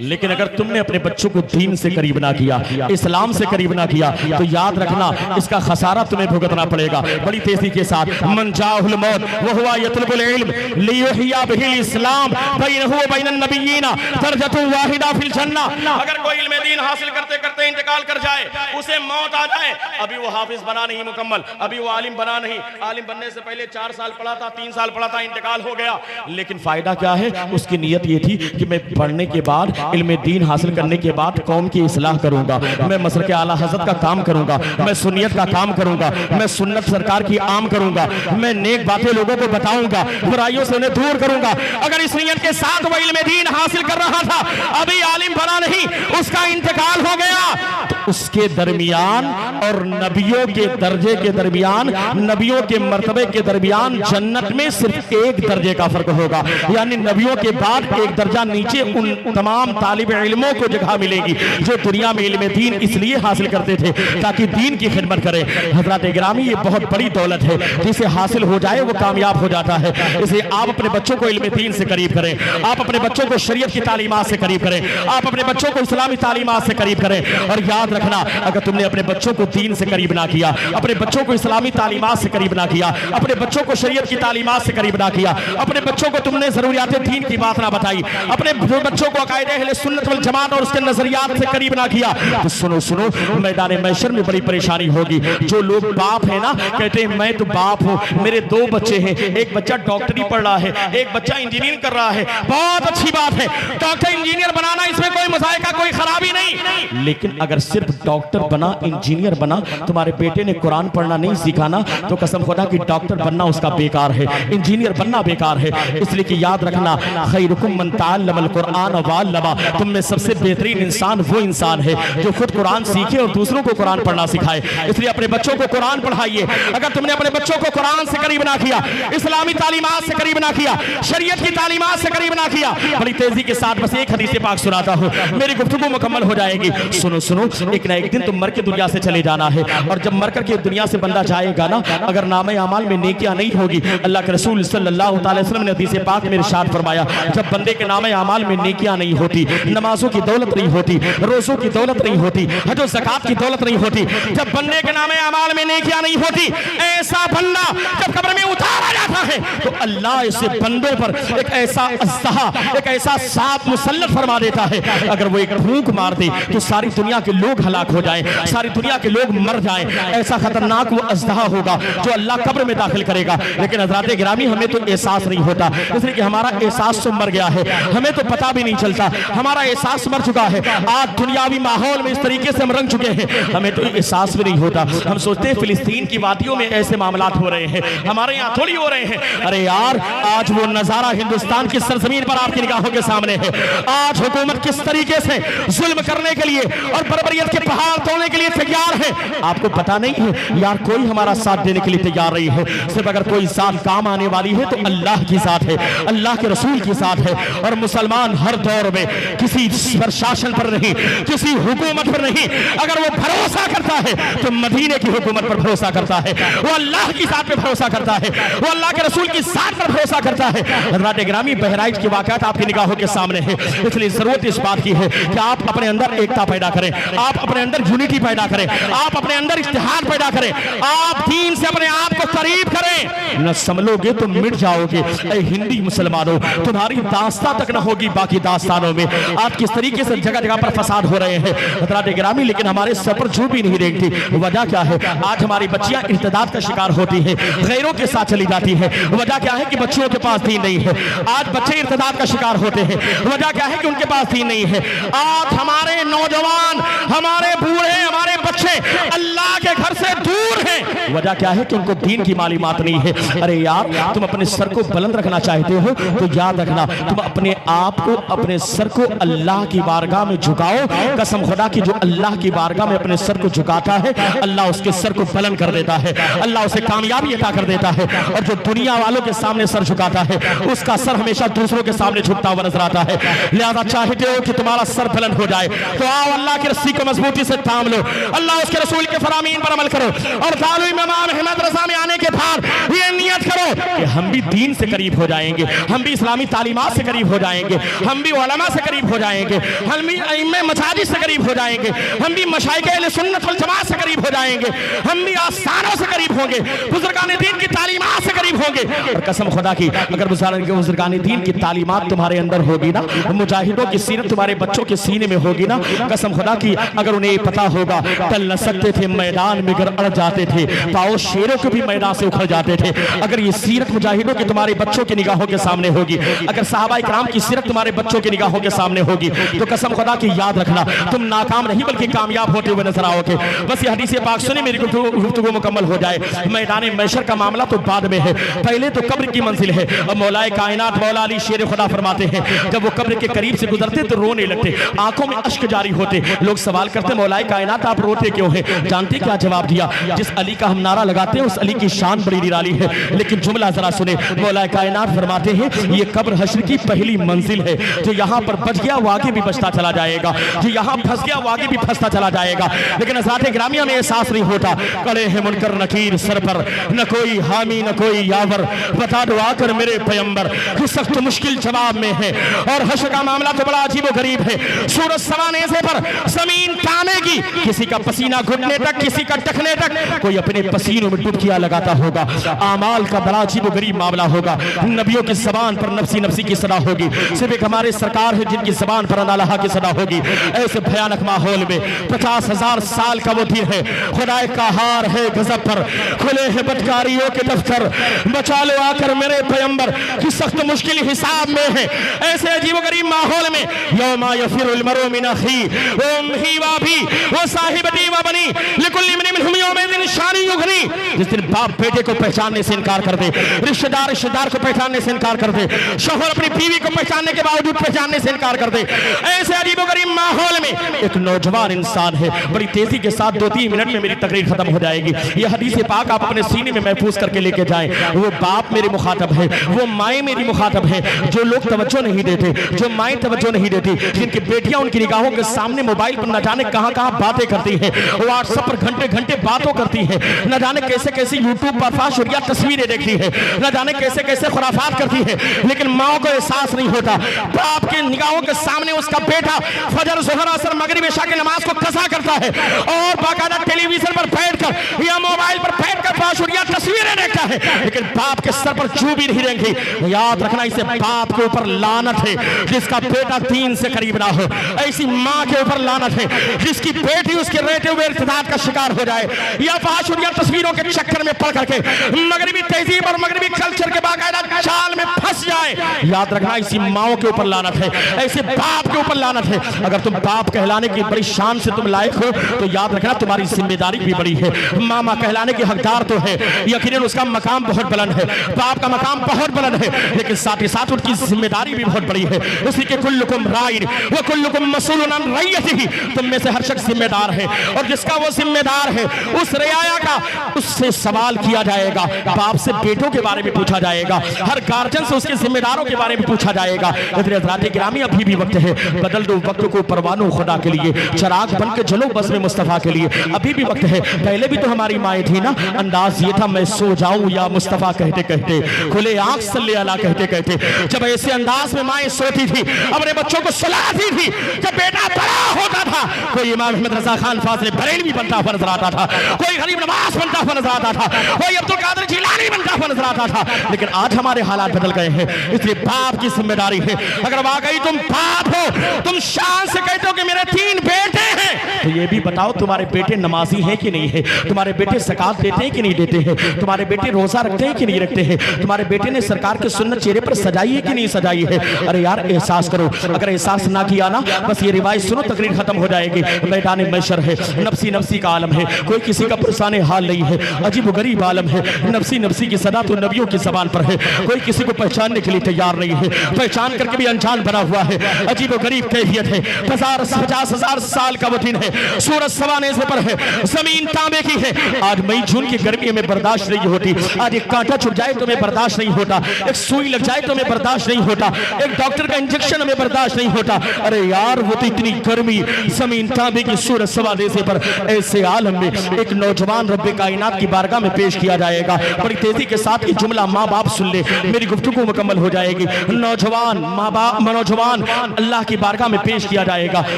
लेकिन अगर तुमने अपने बच्चों को दीन से करीब ना किया, इस्लाम से करीब ना किया, तो याद रखना इसका खसारा तुम्हें भुगतना पड़ेगा। बड़ी तेजी के साथ, मन जाहुल मौत व हुवा यतलबुल इल्म लियुहिया बिहिल इस्लाम बैनहु व बैनन नबिय्यीना दरजतुन वाहिदा फिल जन्ना। अगर कोई इल्म दीन हासिल करते करते इंतकाल कर जाए, उसे मौत आ जाए, अभी वो हाफिज बना नहीं मुकम्मल, अभी वो आलिम बना नहीं, आलिम बनने से पहले 4 साल पढ़ा था, 3 साल पढ़ा था, इंतकाल हो गया, लेकिन फायदा क्या है? उसकी नीयत ये थी कि मैं पढ़ने के बाद, इल्म दीन हासिल करने के बाद कौम की इस्लाह करूंगा, मैं मसलक आला हज़रत का काम करूंगा, मैं सुन्नियत का काम करूंगा, मैं सुन्नत सरकार की आम करूंगा, मैं नेक बातें लोगों को बताऊंगा, बुराइयों से उन्हें दूर करूंगा। अगर इस नीयत के साथ वो इल्म दीन हासिल कर रहा था, अभी आलिम बना नहीं, उसका इंतकाल हो गया, तो उसके दरमियान और नबियों के दर्जे के दरमियान, नबियों के मर्तबे के दरमियान जन्नत में सिर्फ एक दर्जे का फर्क होगा, यानी नबियों के बाद एक दर्जा नीचे उन तमाम तालिब इल्मों को जगह मिलेगी जो दुनिया में इल्म दीन इसलिए हासिल करते थे ताकि दीन की खिदमत करें। हज़रात गिरामी, ये बहुत बड़ी दौलत है, जिसे हासिल हो जाए वो कामयाब हो जाता है। इसलिए आप अपने बच्चों को इल्म दीन से करीब करें, आप अपने बच्चों को शरीयत की तालीमात से करीब करें, आप अपने बच्चों को इस्लामी तालीमात से करीब करें। और याद रखना, अगर तुमने अपने बच्चों को दीन से करीब ना किया, अपने बच्चों को इस्लामी तालीमात से करीब ना किया, अपने बच्चों को शरीयत की तालीमात से करीब ना किया, अपने बच्चों को तुमने जरूरियात दीन की बात ना बताई, अपने बच्चों को अकायदे अहले सुन्नत वल जमात और उसके नजरियात से करीब ना किया, तो सुनो सुनो, मैदान महशर में बड़ी परेशानी होगी। जो लोग बाप है ना, कहते हैं मैं तो बाप हूँ, मेरे 2 बच्चे हैं, एक बच्चा डॉक्टरी पढ़ रहा है, एक बच्चा इंजीनियरिंग कर रहा है, बहुत अच्छी बात है, डॉक्टर इंजीनियर बनाना इसमें कोई मसाइका, कोई खराबी नहीं। लेकिन अगर सिर्फ डॉक्टर बना, इंजीनियर बना, तुम्हारे बेटे ने कुरान पढ़ना नहीं सीखाना, तो कसम खुदा कि डॉक्टर बनना उसका बेकार है, इंजीनियर बनना बेकार है। इसलिए कि याद रखना, खैरुकुम मन तअल्लमल कुरान व अल्लमा, तुम में सबसे बेहतरीन इंसान वो इंसान है जो खुद कुरान सीखे और दूसरों को कुरान पढ़ना सिखाए। इसलिए अपने बच्चों को कुरान पढ़ाइए। अगर तुमने अपने बच्चों को कुरान से करीब ना किया, इस्लामी तालीमात से करीब ना किया, शरीयत की तालीमात से करीब ना किया, बड़ी तेजी के साथ बस एक हदीस पाक सुनाता हूँ, मेरी गुफ्तगू मुकम्मल हो जाएगी। सुनो सुनो, एक ना एक दिन तुम मर के दुनिया से चले जाना है, और जब मर करके दुनिया से बंदा जाएगा ना, अगर नामे अमाल में नेकियां नहीं होगी, अल्लाह के रसूल सल्लल्लाहु अलैहि वसल्लम ने हदीस पाक में इरशाद फरमाया, जब बंदे के नामे अमाल में नेकियां नहीं होती, होती, नमाजों की दौलत नहीं होती, रोजों की दौलत नहीं होती, हज और ज़कात की दौलत नहीं होती, जब बंदे के नामे अमाल में नेकियां नहीं होती, ऐसा बंदा जब कब्र में उतारा जाता है तो अल्लाह ऐसे बंदों पर एक ऐसा अज़्दहा, एक ऐसा सांप मुसल्लत फरमा देता है, अगर वो एक फूंक मार दे तो सारी दुनिया के लोग हलाक हो जाएं, सारी दुनिया के लोग मर जाएं। ऐसा खतरनाक वो अज़्दहा होगा जो अल्लाह कब्र में दाखिल करेगा। लेकिन हज़रात गिरामी हमें तो एहसास नहीं होता, इसलिए कि हमारा एहसास तो मर गया है, हमें तो पता भी नहीं चलता, हमारा एहसास मर चुका है। आज दुनियावी माहौल में इस तरीके से हम रंग चुके हैं, हमें तो एहसास भी नहीं होता। हम सोचते हैं फिलिस्तीन की वादियों में ऐसे मामलात हो रहे हैं, हमारे यहाँ थोड़ी हो रहे हैं। अरे यार, आज वो नजारा हिंदुस्तान की सरजमीन पर आपकी निगाहों के सामने है। आज हुकूमत किस तरीके से जुल्म करने के लिए और बर्बरियत के पहाड़ तोड़ने के लिए तैयार है, आपको पता नहीं है यार। कोई हमारा साथ देने के लिए तैयार नहीं है। सिर्फ अगर कोई साथ काम आने वाली है तो अल्लाह की साथ है, अल्लाह के रसूल की साथ है। और मुसलमान हर दौर में किसी प्रशासन पर नहीं, किसी हुकूमत पर नहीं, अगर वो भरोसा करता है तो मदीने की हुकूमत पर भरोसा करता है, वो अल्लाह की साथ पे भरोसा करता है, वो अल्लाह के रसूल की साथ पर भरोसा करता है। हज़रात गिरामी, बहराइच के वाक़यात आपकी निगाहों के सामने है, इसलिए जरूरत इस बात की है कि आप अपने अंदर एकता पैदा करें, आप अपने अंदर यूनिटी पैदा करें, आप अपने अंदर इत्तेहाद पैदा करें, आप दीन से अपने आप को करीब करें। न संभलोगे तो मिट जाओगे। ऐ हिंदी मुसलमानों, तुम्हारी दास्तां तक न होगी बाकी दास्तानों में। आज किस तरीके से जगह जगह पर फसाद हो रहे हैं हज़रात गिरामी, लेकिन हमारे सर पर झूठ भी नहीं रेंगती। वजह क्या है? आज हमारी बच्चियां इर्तिदाद का शिकार होती हैं, गैरों के साथ चली जाती है। वजह क्या है? कि बच्चियों के पास दीन नहीं है। आज बच्चे इर्तिदाद का शिकार होते हैं, वजह क्या है? कि उनके पास दीन नहीं है। आज हमारे नौजवान, हमारे बूढ़े, हमारे बच्चे अल्लाह के घर से दूर हैं, वजह क्या है? कि उनको दीन की मालूमात नहीं है। अरे यार, तुम अपने सर को बुलंद रखना चाहते हो तो याद रखना, तुम अपने आप को, अपने सर को अल्लाह की बारगाह में झुकाओ। कसम खुदा की, जो अल्लाह की बारगाह में अपने सर को झुकाता है, अल्लाह उसके सर को बुलंद कर देता है, अल्लाह उसे कामयाबी अता कर देता है। और जो दुनिया वालों के सामने सर झुकाता है, उसका सर हमेशा दूसरों के सामने झुकता हुआ नजर आता है। लिहाजा चाहते हो कि तुम्हारा सर बुलंद हो जाए तो आओ अल्लाह की रस्सी को मजबूती से थाम लो, अल्लाह उसके रसूल के फरामीन पर अमल करो। और दारुल इमाम अहमद रज़ा में आने के बाद ये नियत करो कि हम भी दीन से करीब हो जाएंगे, हम भी इस्लामी तालीमात से करीब हो जाएंगे, हम भी उलमा से करीब हो जाएंगे, हम भी अइम्मे मसाजिद से करीब हो जाएंगे, हम भी मशाइख अहले सुन्नत वल जमात से करीब हो जाएंगे, हम भी आस्थानों से करीब होंगे, बुजुर्गान दीन की तालीमात से करीब होंगे। और कसम खुदा की, अगर बुजुर्गान दीन की तालीमात तुम्हारे अंदर होगी ना, मुजाहिदों की सीरत तुम्हारे बच्चों के सीने में होगी ना, कसम खुदा की, अगर उन्हें पता होगा टल न सकते थे मैदान में गर अड़ जाते थे, पाओ शेरों को भी मैदान से उखड़ जाते थे। अगर ये सीरत मुजाहिदों की तुम्हारे बच्चों की निगाहों के सामने होगी, अगर सहाबा इकराम की सीरत तुम्हारे बच्चों की निगाहों के सामने होगी, तो कसम खुदा की याद रखना, तुम नाकाम नहीं बल्कि कामयाब होते हुए नजर आओगे। बस ये हदीस पाक सुने, मेरी गुफ्तगू मुकम्मल हो जाए। मैदान महशर का मामला तो बाद में है, पहले तो कब्र की मंजिल है। और मौलाए कायनात मौला अली शेर खुदा फरमाते हैं, जब वो कब्र के करीब से गुजरते तो रोने लगते, आंखों में अश्क जारी होते। लोग सवाल करते, मौलाए कायनात आप रोते क्यों हैं? जानते क्या जवाब दिया? जिस अली का हम नारा लगाते हैं उस अली की शान बड़ी निराली है। लेकिन जुमला जरा सुने, मौलाए कायनात फरमाते हैं, ये कब्र हश्र की पहली मंजिल है। जो यहाँ पर बच गया वो आगे भी बचता चला जाएगा, जो यहाँ फंस गया वो आगे भी फंसता चला जाएगा। लेकिन हज़रात गिरामी, हमें एहसास नहीं होता, खड़े हैं मुनकर नकीर सर पर, न कोई हामी न कोई यावर, बता दो आकर मेरे पैगंबर कि सख्त मुश्किल जवाब में है। और हश्र का मामला तो बड़ा अजीब व गरीब है। सूरज सवाने से पर जमीन तानेगी, किसी का पसीना घुटने तक, किसी का टखने तक, कोई अपने पसीनों में डुबकियां लगाता होगा। आमाल का बड़ा अजीब व गरीब मामला होगा। नबियों की ज़बान पर नफसी नफसी की सदा होगी, सिर्फ एक हमारे सरकार है जिनकी ज़बान पर अल्लाह की सदा होगी। ऐसे भयानक माहौल में 50,000 साल का वो दिन है, खुदाए का हार है गजब पर, खुले हैं बदकारियों के दफ्तर, बचा लो आकर मेरे पैगंबर कि सख्त मुश्किल हिसाब में है। ऐसे अजीब गरीब माहौल में यौमा यफिरुल मरउ मिन अखी व उम्मिही व अबी व साहिबती व बनी लिकुल्लि इम्रिइन मिनहुम यौमइज़िन शान युग़नी। जिस दिन बाप बेटे को पहचानने से इनकार कर दे, रिश्तेदार रिश्तेदार को पहचानने से इनकार कर दे, शौहर अपनी बीवी को पहचानने के बावजूद पहचानने से इनकार कर दे, ऐसे अजीब गरीब माहौल में एक नौजवान इंसान है, बड़ी तेजी के साथ 2-3 मिनट में मेरी तकरीर खत्म हो जाएगी। यह हदीस पाक आप अपने सीने में महफूज करके लेके जाएं। वो बाप मेरे मुखातब है, वो माएँ मेरी मुखातब है, जो लोग तवज्जो नहीं देते, जो माएँ तवज्जो नहीं देती, जिनकी बेटियां उनकी निगाहों के सामने मोबाइल पर न जाने कहां कहां बातें करती हैं, व्हाट्सएप पर घंटे घंटे बातों करती हैं, न जाने कैसे कैसे यूट्यूब पर फाशुरिया तस्वीरें देखती है, न जाने कैसे कैसे खुराफात करती है, लेकिन माओ को एहसास नहीं होता। बाप के निगाह निगाहों के सामने उसका बेटा फजर ज़ोहर असर मगरिब इशा की नमाज को कज़ा करता है और बाकायदा टेलीविजन पर बैठकर या मोबाइल पर बैठकर बाशुरिया तस्वीरें देखता है, लेकिन बाप के सर पर चू भी नहीं रहेंगी। याद रखना, इसे बाप के ऊपर लानत है जिसका बेटा दीन से करीब ना हो। ऐसी माँ के ऊपर लानत है जिसकी बेटी उसके रहते हुए इर्तिदाद का शिकार हो जाए या बाशुरिया तस्वीरों के चक्कर में पड़ करके मगरिबी तहजीब और मगरिबी कल्चर के बाकायदा चाल में फंस जाए। याद रखना, इसी माओ के ऊपर लानत है, ऐसे बाप के ऊपर लानत है। अगर तुम बाप कहलाने की बड़ी शान से तुम लायक हो तो याद रखना तुम्हारी जिम्मेदारी भी बड़ी है। मामा कहलाने के हकदार तो है, यकीनन उसका मकाम बहुत बुलंद है, बाप का मकाम बहुत बुलंद है, लेकिन साथ ही साथ उनकी जिम्मेदारी भी बहुत बड़ी है। इसी के कुल्लुकुम राइन व कुल्लुकुम मसूलुन अन रइयतिही, तुम में से हर शख्स जिम्मेदार है और जिसका वो जिम्मेदार है उस रियाया का उससे सवाल किया जाएगा। बाप से बेटों के बारे में पूछा जाएगा, हर गार्जियन से उसके जिम्मेदारों के बारे में पूछा जाएगा। इतने हज़रात गिरामी, अभी भी वक्त है, बदल दो वक्त को परवानो खुदा के लिए, चिराग बन के जलो बस में मुस्तफ़ा के लिए। अभी भी वक्त है, पहले भी तो हमारी माएँ थी ना, अंदाज ये था मैं सो जाऊं या मुस्तफ़ा कहते कहते, खुले आंख सल्ले अला कहते कहते। जब ऐसे अंदाज में माएँ सोती थी, अपने बच्चों को सुलाती थी, जब बेटा बड़ा होता था कोई इमाम अहमद रजा खान फाज़िल बरेलवी बनता हुआ नजर आता था, कोई गरीब नवाज बनता हुआ नजर आता था, कोई अब्दुल कादिर जिलानी बनता हुआ नजर आता था। लेकिन आज हमारे हालात बदल गए हैं, इसलिए बाप की जिम्मेदारी है। अगर वाकई तुम बाप हो, तुम शान से कहते हो कि मेरे 3 बेटे हैं, तो ये भी बताओ तुम्हारे बेटे नमाजी हैं कि नहीं है, तुम्हारे बेटे ज़कात देते हैं कि नहीं देते हैं, तुम्हारे बेटे रोजा रखते हैं कि नहीं रखते हैं, तुम्हारे बेटे ने सरकार के सुन्नत चेहरे पर सजाई है कि नहीं सजाई है। अरे यार एहसास करो, अगर एहसास ना किया ना, बस ये रिवायत सुनो तकरीर खत्म हो जाएगी। मैदान महशर है, नफ्सी नफ्सी का आलम है, कोई किसी का पुरसाने हाल नहीं है, अजीब गरीब आलम है। नफ्सी नफ्सी की सदा तो नबियों की ज़बान पर है, कोई किसी को पहचानने के लिए तैयार नहीं है, पहचान करके भी अनजान बना हुआ है। अजीब गरीब कैफियत है, 50,000 साल का वो दिन है, सूरज सवाने से पर है, जमीन तांबे की है। आज मई जून की गर्मी में बर्दाश्त नहीं होती, आज एक कांटा छुट जाए तो मैं बर्दाश्त नहीं होता, एक सुई लग जाए तो मैं बर्दाश्त नहीं होता, एक डॉक्टर का इंजेक्शन हमें बर्दाश्त नहीं होता। अरे यार वो तो इतनी गर्मी, जमीन तांबे की, सूरज सवाने से पर, ऐसे आलम में एक नौजवान रब्बे कायनात की बारगाह में पेश किया जाएगा। बड़ी तेजी के साथ ये जुमला माँ बाप सुन ले, मेरी गुफ्तगू मुकम्मल हो जाएगी। नौजवान माँ बाप, नौजवान अल्लाह की बारगाह में पेश किया जाएगा।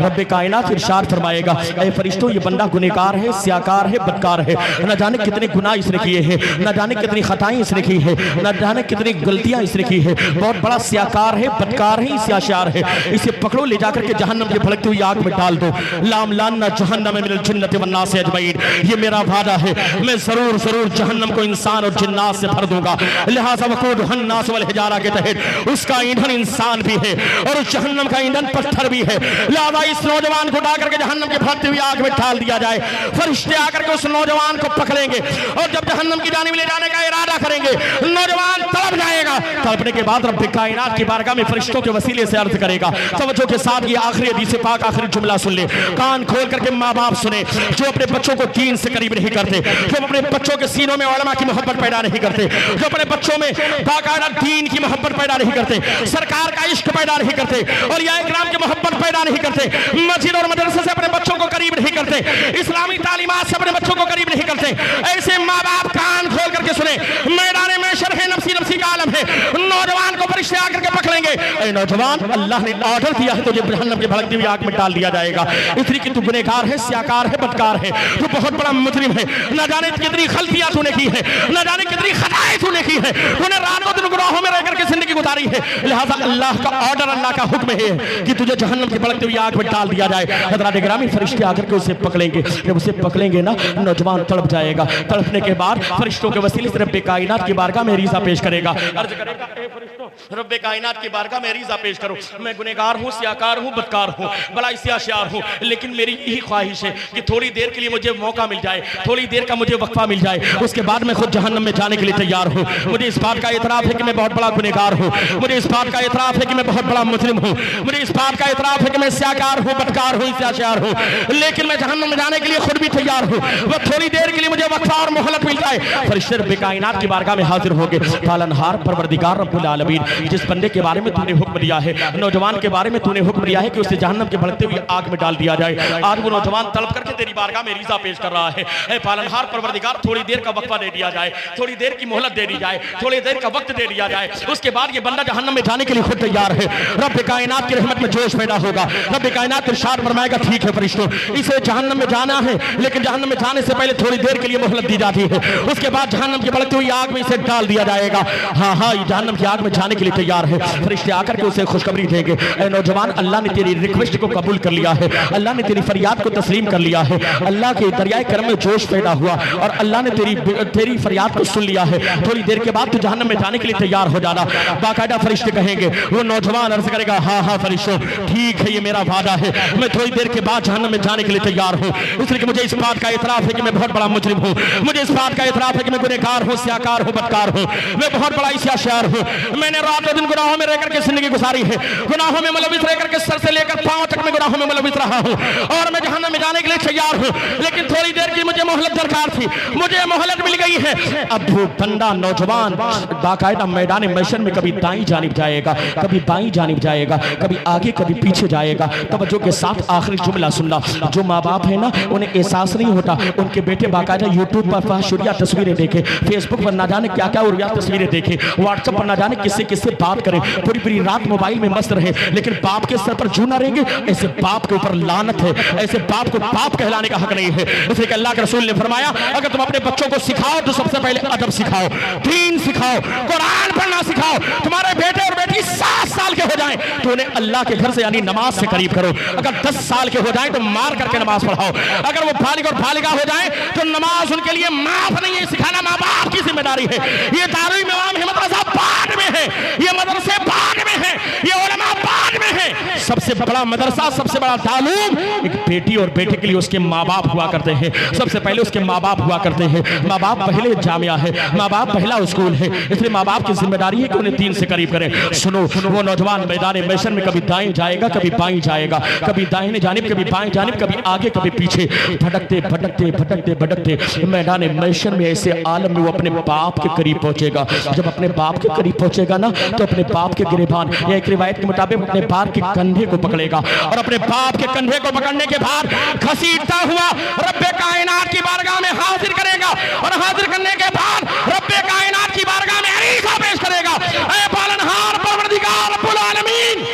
रब्बे कायनात इरशाद फरमाएगा, ऐ फरिश्तों ये बंदा गुनहगार है, स्याकार है, बदकार है, न जाने कितने गुनाह इसने किए हैं, न जाने कितनी खताएं इसने की है, न जाने कितनी गलतियां इसने की है, बहुत बड़ा स्याकार है, बदकार है, स्याशार है। इसे पकड़ो, ले जाकर के जहन्नम की भड़कती हुई आग में डाल दो। लाम लाना जहन्नम मिनल जिन्नति वन्नास से अजमईन, ये मेरा वादा है, मैं जरूर जरूर जहन्नम को इंसान और जिन्नात से भर दूंगा। लिहाजा वकूद हन्नास वल हिजारा के तहत उसका ईंधन इंसान भी है और उस जहन्नम का ईंधन पत्थर भी है। लिहाजा इस नौजवान को उठा करके जहन्नम की भड़कती हुई आग में डाल दिया जाए। फरिश्ते आकर के उस नौजवान को पकड़ेंगे और जब जहन्नम की जानिब ले जाने का इरादा करेंगे, नौजवान तड़प जाएगा। तड़पने के बाद रब्बे कायनात की बारगाह में फरिश्तों के वसीले से अर्ज करेगा। तवज्जो के साथ ये आखिरी हदीस पाक, आखिरी जुमला सुन ले, कान खोल करके माँ बाप सुने, जो अपने बच्चों को दीन से करीब नहीं करते, जो अपने बच्चों के सीनों में उलमा की मोहब्बत पैदा नहीं करते, जो अपने बच्चों में बाकायदा दीन की मोहब्बत पैदा नहीं करते, सरकार का इश्क पैदा नहीं करते, और या इकराम की मोहब्बत पैदा नहीं करते, मस्जिद और मदरसे से अपने बच्चों को करीब नहीं करते, इस्लामी तालीमात से अपने बच्चों को करीब नहीं करते, ऐसे माँ बाप कान खोल करके सुने, मैदान महशर है, नफ्सी नफ्सी का आलम है, नौजवान को फरिश्ते आकर के पकड़ेंगे। ऐ नौजवान, अल्लाह ने ऑर्डर दिया है तुझे जहन्नम की भड़कती हुई आग में डाल दिया जाएगा, इसलिए कि तू गुनहगार है, स्याकार है, बदकार है, तू बहुत बड़ा मुजरिम है, न जाने कितनी गलतियां तूने की है, न जाने कितनी खताएं तूने की है, तूने रातों दिन गुनाहों में रह करके जिंदगी गुजारी है। लिहाजा अल्लाह का ऑर्डर, अल्लाह का हुक्म है कि तुझे जहन्नम की भड़कती हुई आग में डाल दिया जाए। हज़रात गिरामी, फरिश्ते आकर के उसे पकड़ेंगे, जब उसे पकड़ेंगे ना, नौजवान तड़प जाएगा। तड़पने के बाद फरिश्तों के वसीले से रब्बे कायनात की बारगाह में रीज़ा पेश करेगा, अर्ज करेगा, ए फरिश्तों, रब्बे कायनात की बारगाह में रीज़ा पेश करो, मैं गुनहगार हूँ, स्याकार हूँ, बदकार हूँ, बड़ा स्याशार हूँ, लेकिन मेरी यही ख्वाहिश है कि थोड़ी देर के लिए मुझे मौका मिल जाए, थोड़ी देर का मुझे वक्फा मिल जाए, उसके बाद मैं खुद जहन्नम में जाने के लिए तैयार हूँ। मुझे इस बात का इतराफ़ है कि मैं बहुत बड़ा गुनहगार हूँ, मुझे इस बात का इतराफ़ है कि मैं बहुत बड़ा मुजरिम हूँ, मुझे इस बात का इतराफ़ है कि मैं स्याकार हूँ, बदकार हूँ, स्याशार हूँ, लेकिन मैं जहन्नम में जाने के लिए खुद भी तैयार हूँ। वह थोड़ी देर के लिए मुझे वक्फा और मोहलत मिल जाए। फरिश्ते रब्बे कायनात की बारगाह में हाजिर होंगे। पालनहार परवरदिगार रब्बुल आलमीन, जिस बंदे के बारे में तुमने हुक्म दिया है, नौजवान के बारे में तूने हुक्म दिया है कि उसे जहन्नम के भड़कते हुए आग में डाल दिया जाए। आज वो नौजवान तड़प करके तेरी बारगाह में रिज़ा पेश कर रहा है। ऐ पालनहार परवरदिगार, थोड़ी देर का वक्फा दे दिया जाए, थोड़ी देर की मोहलत दे दी जाए, थोड़ी देर का वक्त दे दिया जाए। उसके बाद ये बंदा जहन्नम में जाने के लिए खुद तैयार है। रब कायनात की रहमत में जोश पैदा होगा। रब कायनात इरशाद फरमाएगा, ठीक है फरिश्तों, इसे जहन्नम में जाना है, लेकिन जहन्नम में जाने से पहले थोड़ी देर के लिए मोहलत दी जाती है। उसके बाद जहन्नम की बढ़ती हुई आग में इसे डाल दिया जाएगा। हाँ हाँ, ये जहन्नम की आग में जाने के लिए तैयार है। फरिश्ते आकर के उसे खुशखबरी देंगे, ऐ नौजवान, अल्लाह ने तेरी रिक्वेस्ट को कबूल कर लिया है, अल्लाह ने तेरी फरियाद को तस्लीम कर लिया है। अल्लाह के दरियाए करम में जोश पैदा हुआ और अल्लाह ने तेरी फरियाद को सुन लिया है। थोड़ी देर के बाद तू जहन्नम में जाने के लिए तैयार हो जाना। बाकायदा फरिश्ते कहेंगे, वो नौजवान अर्ज करेगा, हाँ हाँ फरिश्तों, ठीक है, ये मेरा वादा है, मैं थोड़ी देर के बाद जहन्नम में जाने के लिए तैयार हूँ। इसलिए कि मुझे इस बात का इतराफ है कि मैं बहुत बड़ा मुजरिम हूँ, मुझे इस बात का इतराफ है कि मैं गुनहगार हूँ, स्याकार हूँ, बदकार हूँ, मैं बहुत बड़ा इस्याशार हूँ। मैंने रात और दिन गुनाहों में रहकर के जिंदगी गुजारी है, गुनाहों में मुलविस रहकर के सर से लेकर पांव तक में गुनाहों में मुलविस रहा हूँ और मैं जहन्नम में जाने के लिए तैयार हूँ। लेकिन थोड़ी देर की मुझे मोहलत दरकार थी, मुझे मोहलत मिल गई है। अब वो बंदा नौजवान बाकायदा मैदान महशर में कभी दाईं जानिब जाएगा, कभी बाईं जानिब जाएगा, कभी आगे कभी पीछे जाएगा। तवज्जो के साथ आखिरी जुमला सुनना। जो माँ बाप है ना, उन्हें एहसास नहीं होता उनके बेटे बाकायदा यूट्यूब पर फाहशुरिया तस्वीरें देखे, फेसबुक पर ना जाने क्या क्या उर्या तस्वीरें देखे, व्हाट्सएप पर ना जाने किससे किससे बात करें, पूरी पूरी रात मोबाइल में मस्त रहे, लेकिन बाप के सर पर जू ना रहेंगे। ऐसे बाप के ऊपर लानत है, ऐसे बाप को बाप कहलाने का हक नहीं है। इसलिए कि अल्लाह के रसूल ने फरमाया, अगर तुम अपने बच्चों को सिखाओ तो सबसे पहले अदब सिखाओ, दीन सिखाओ, कुरान पढ़ना सिखाओ। तुम्हारे बेटे और बेटी 7 साल के हो जाएं तो उन्हें अल्लाह के घर से यानी नमाज से करीब करो। अगर 10 साल के हो जाएं तो मार करके नमाज पढ़ाओ। अगर वो बालिग और बालिगा हो जाएं तो नमाज उनके लिए माफ नहीं है, सिखाना माँ बाप की जिम्मेदारी है। ये दारुल इमाम अहमद रजा बाद में है, ये मदरसे बाद में है, ये उलमा बाद में है। सबसे बड़ा मदरसा, सबसे बड़ा तालीम एक बेटी और बेटे के लिए उसके माँ बाप हुआ करते हैं। सबसे पहले उसके माँ बाप हुआ करते हैं। माँ बाप पहले जामिया है, माँ बाप पहला स्कूल है। इसलिए माँ बाप की जिम्मेदारी है कि उन्हें दीन से करीब करें। सुनो, वो नौजवान मैदान महशर में कभी दाएं जाएगा, कभी बाएं जाएगा, कभी दाहिने जानिब, कभी बाएं जानिब, कभी आगे कभी पीछे, भटकते भटकते भटकते भटकते मैदान महशर में ऐसे आलम में वो अपने बाप के करीब पहुंचेगा। जब अपने बाप के करीब पहुंचेगा ना, तो अपने बाप के गिरेबान या एक रिवायत के मुताबिक अपने बाप के कंधे को पकड़ेगा और अपने बाप के कंधे को पकड़ने के बाद घसीटता हुआ रब्बे कायनात की बारगाह में हाजिर करेगा और हाजिर करने के बाद रब्बे कायनात की बारगाह में अरीसा पेश करेगा, ऐ पालनहार परवरदिगार रब्बुल आलमीन,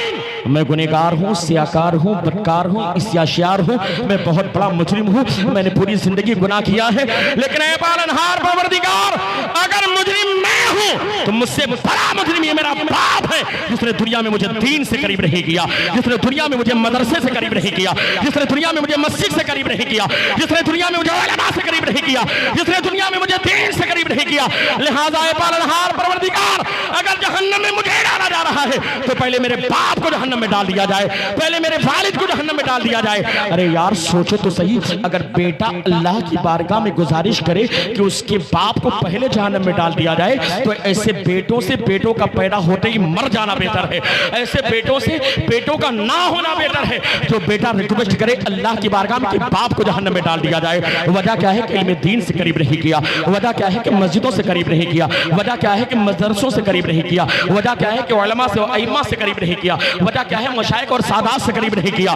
मैं गुनहगार हूँ, स्याकार हूँ, बदकार हूँ, इस्याशार हूँ, मैं बहुत बड़ा मुजरिम हूँ, मैंने पूरी जिंदगी गुनाह किया है, लेकिन ऐ पालनहार परवरदिगार, अगर मुजरिम मैं हूँ तो मुझसे बड़ा मुजरिम ये मेरा बाप है, जिसने दुनिया में मुझे दीन से करीब नहीं किया, जिसने दुनिया में मुझे मदरसे से करीब नहीं किया, जिसने दुनिया में मुझे मस्जिद से करीब नहीं किया, जिसने दुनिया में मुझे उलमा से करीब नहीं किया, जिसने दुनिया में मुझे दीन से करीब नहीं किया। लिहाजा ऐ पालनहार परवरदिगार, अगर जहन्नम में मुझे डाला जा रहा है तो पहले मेरे बाप को जहन्नम में डाल दिया जाए, पहले मेरे वालिद को जहन्नम में डाल दिया जाए। अरे यार सोचो तो सही, अगर बेटा अल्लाह की बारगाह में गुजारिश करे कि उसके बाप को पहले जहन्नम में डाल दिया जाए, तो ऐसे बेटों से बेटों का पैदा होते ही मर जाना बेहतर है, ऐसे बेटों से बेटों का ना होना बेहतर है। जो बेटा रिक्वेस्ट करे अल्लाह की बारगाह में कि बाप को जहन्नम में डाल दिया जाए, वजह क्या है कि इल्म दीन से करीब नहीं किया, वजह क्या है कि मस्जिदों से करीब नहीं किया, वजह क्या है कि मदरसों से करीब नहीं किया, वजह क्या है कि उलमा से अइम्मा से करीब नहीं किया, वजह क्या है मशाइख और सादात से करीब नहीं किया।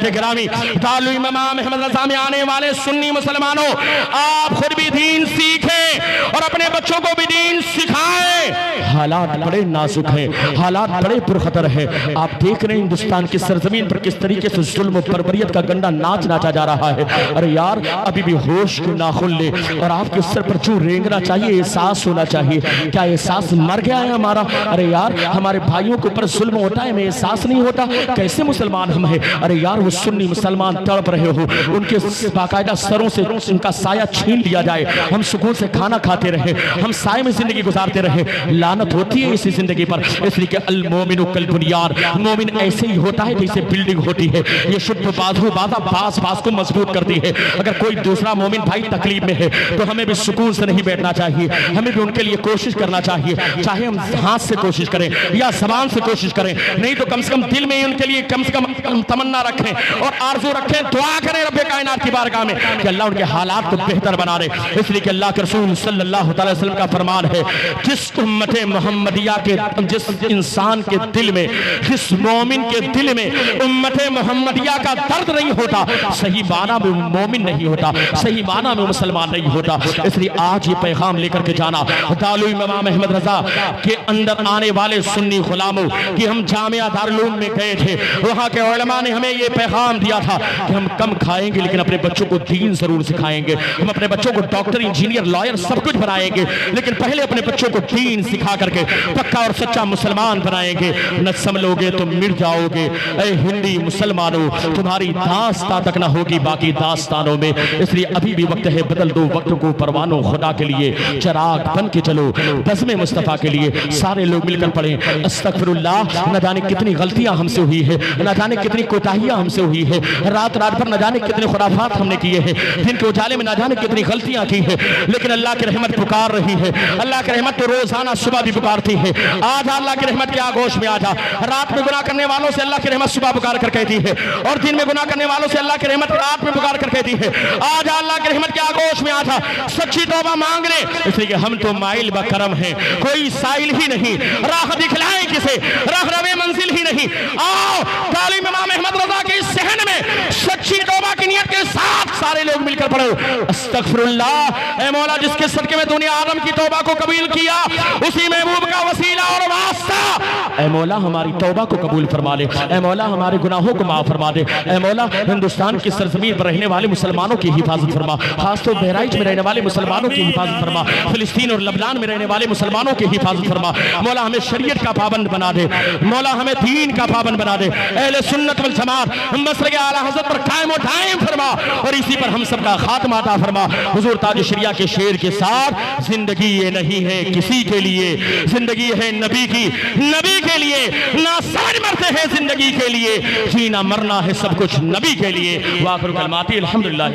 गिरामी दारुल इमाम अहमद रजा में आने वाले सुन्नी मुसलमानों, आप खुद भी दीन सीखें और अपने बच्चों को भी दीन सिखाएं। हालात बड़े नाजुक हैं, हालात बड़े पुरखतर हैं। आप देख रहे हैं हिंदुस्तान की सरजमीन पर किस तरीके से जुल्म बर्बरियत का गंदा नाच नाचा जा रहा है। अरे यार अभी भी होश के नाखुन ले और आपके सर पर जो रेंगना चाहिए, एहसास होना चाहिए। क्या एहसास मर गया है हमारा? अरे यार हमारे भाइयों के ऊपर जुल्म होता है, हमें एहसास नहीं होता। कैसे मुसलमान हम हैं? अरे यार वो सुन्नी मुसलमान तड़प रहे हो, उनके बाकायदा सरों से उनका साया छीन लिया जाए, हम सुकून से खाना खाते रहे, हम साए में जिंदगी गुजारते रहे। लानत होती है इसी जिंदगी पर। इसलिए कि अल मोमिनु कल बुनियाद, मोमिन ऐसे ही होता है जैसे बिल्डिंग होती है, ये शुद्ध बाजू बाजा बास बास को मजबूत करती है। अगर कोई दूसरा मोमिन भाई तकलीफ में है तो हमें भी सुकून से नहीं बैठना चाहिए, हमें भी उनके लिए कोशिश करना चाहिए, चाहे हम हाथ से कोशिश करें या जबान से कोशिश करें, नहीं तो कम से कम दिल में उनके लिए कम से कम तमन्ना रखें और आरजू रखें, दुआ करें रब्बे कायनात की बारगाह में कि अल्लाह उनके हालात को बेहतर बना दे। इसलिए कि अल्लाह के रसूल सल्लल्लाहु अलैहि वसल्लम का फरमान है, जिस उम्मत मोहम्मदिया के, जिस इंसान के दिल में, जिस मोमिन के दिल में उम्मत मोहम्मदिया का दर्द नहीं होता, सही माना में मोमिन नहीं होता, सही माना में मुसलमान नहीं होता। इसलिए आज ये पैगाम लेकर के जाना दारुल इमाम अहमद रजा के अंदर आने वाले सुन्नी गुलामों कि हम जामिया दारुल उलूम में गए थे, वहां के उलमा ने हमें ये पैगाम दिया था कि हम कम खाएंगे लेकिन अपने बच्चों को दीन जरूर सिखाएंगे, हम अपने बच्चों को डॉक्टर, इंजीनियर, लॉयर सब कुछ बनाएंगे, लेकिन पहले अपने बच्चों को दीन सिखा करके पक्का और सच्चा मुसलमान बनाएंगे। न संभलोगे तो मिट जाओगे। ऐ हिंदी मुसलमानों, तुम्हारी दास्तां तक ना होगी बाकी दास्तानों में। इसलिए अभी भी वक्त है, बदल दो वक्त को परवानों खुदा के लिए, चराग बन के चलो बज़्म मुस्तफ़ा के लिए। सारे लोग मिलकर पढ़ें अस्तगफिरुल्लाह। न जाने कितनी गलतियां हमसे हुई है, न जाने कितनी कोताहियां हमसे हुई है, रात रात भर न जाने कितने खुराफात हमने किए हैं, दिन के उजाले में न जाने कितनी गलतियां की है, लेकिन अल्लाह की रहमत पुकार रही है। अल्लाह की रहमत तो रोजाना सुबह भी पुकारती है, आज अल्लाह की रहमत के आगोश में आजा। रात में गुनाह करने वालों से अल्लाह की रहमत सुबह पुकार कर कहती है, और दिन में गुनाह करने वालों से अल्लाह की रहमत रात में पुकार कर कहती है, आज अल्लाह की रहमत के आगोश में आजा, सच्ची तौबा मांग ले। इसलिए कि हम तो माइल ब करम हैं, कोई साइल ही नहीं, राह दिखलाएं किसे, राह रवे मंजिल ही नहीं। आओ तालीम इमाम अहमद रजा के इस सहन में सच्ची तौबा की नियत के साथ सारे लोग मिलकर पढ़ो अस्तगफिरुल्लाह। ऐ मौला, जिसके सदके में दुनिया आदम की तौबा को कबूल किया, उसी महबूब का वसीला और वास्ता, ऐ मौला हमारी तौबा को कबूल फरमा ले। ऐ मौला हमारे गुनाहों को माफ फरमा दे। ऐ मौला हिंदुस्तान की सरजमीन पर रहने वाले मुसलमानों की हिफाजत फरमा, खासतौर बहराइच में रहने वाले मुसलमानों की हिफाजत फरमा, फिलिस्तीन और लबनान में रहने वाले मुसलमानों की हिफाजत फरमा। मौला हमें शरीयत का पाबंद बना दे, मौला हमें दीन का पाबंद बना दे। अहले सुन्नत वल जमात मसलक आला हज़रत पर कायम व दायम फरमा, और इसी पर हम सबका खात्मा अता फरमा। हुजूर ताज शरिया के शेर के साथ, जिंदगी ये नहीं है किसी के लिए, जिंदगी है नबी की, नबी के लिए। ना समझ मरते हैं जिंदगी के लिए, जीना मरना है सब कुछ नबी के लिए। वाखिर कलमाती अल्हम्दुलिल्लाह।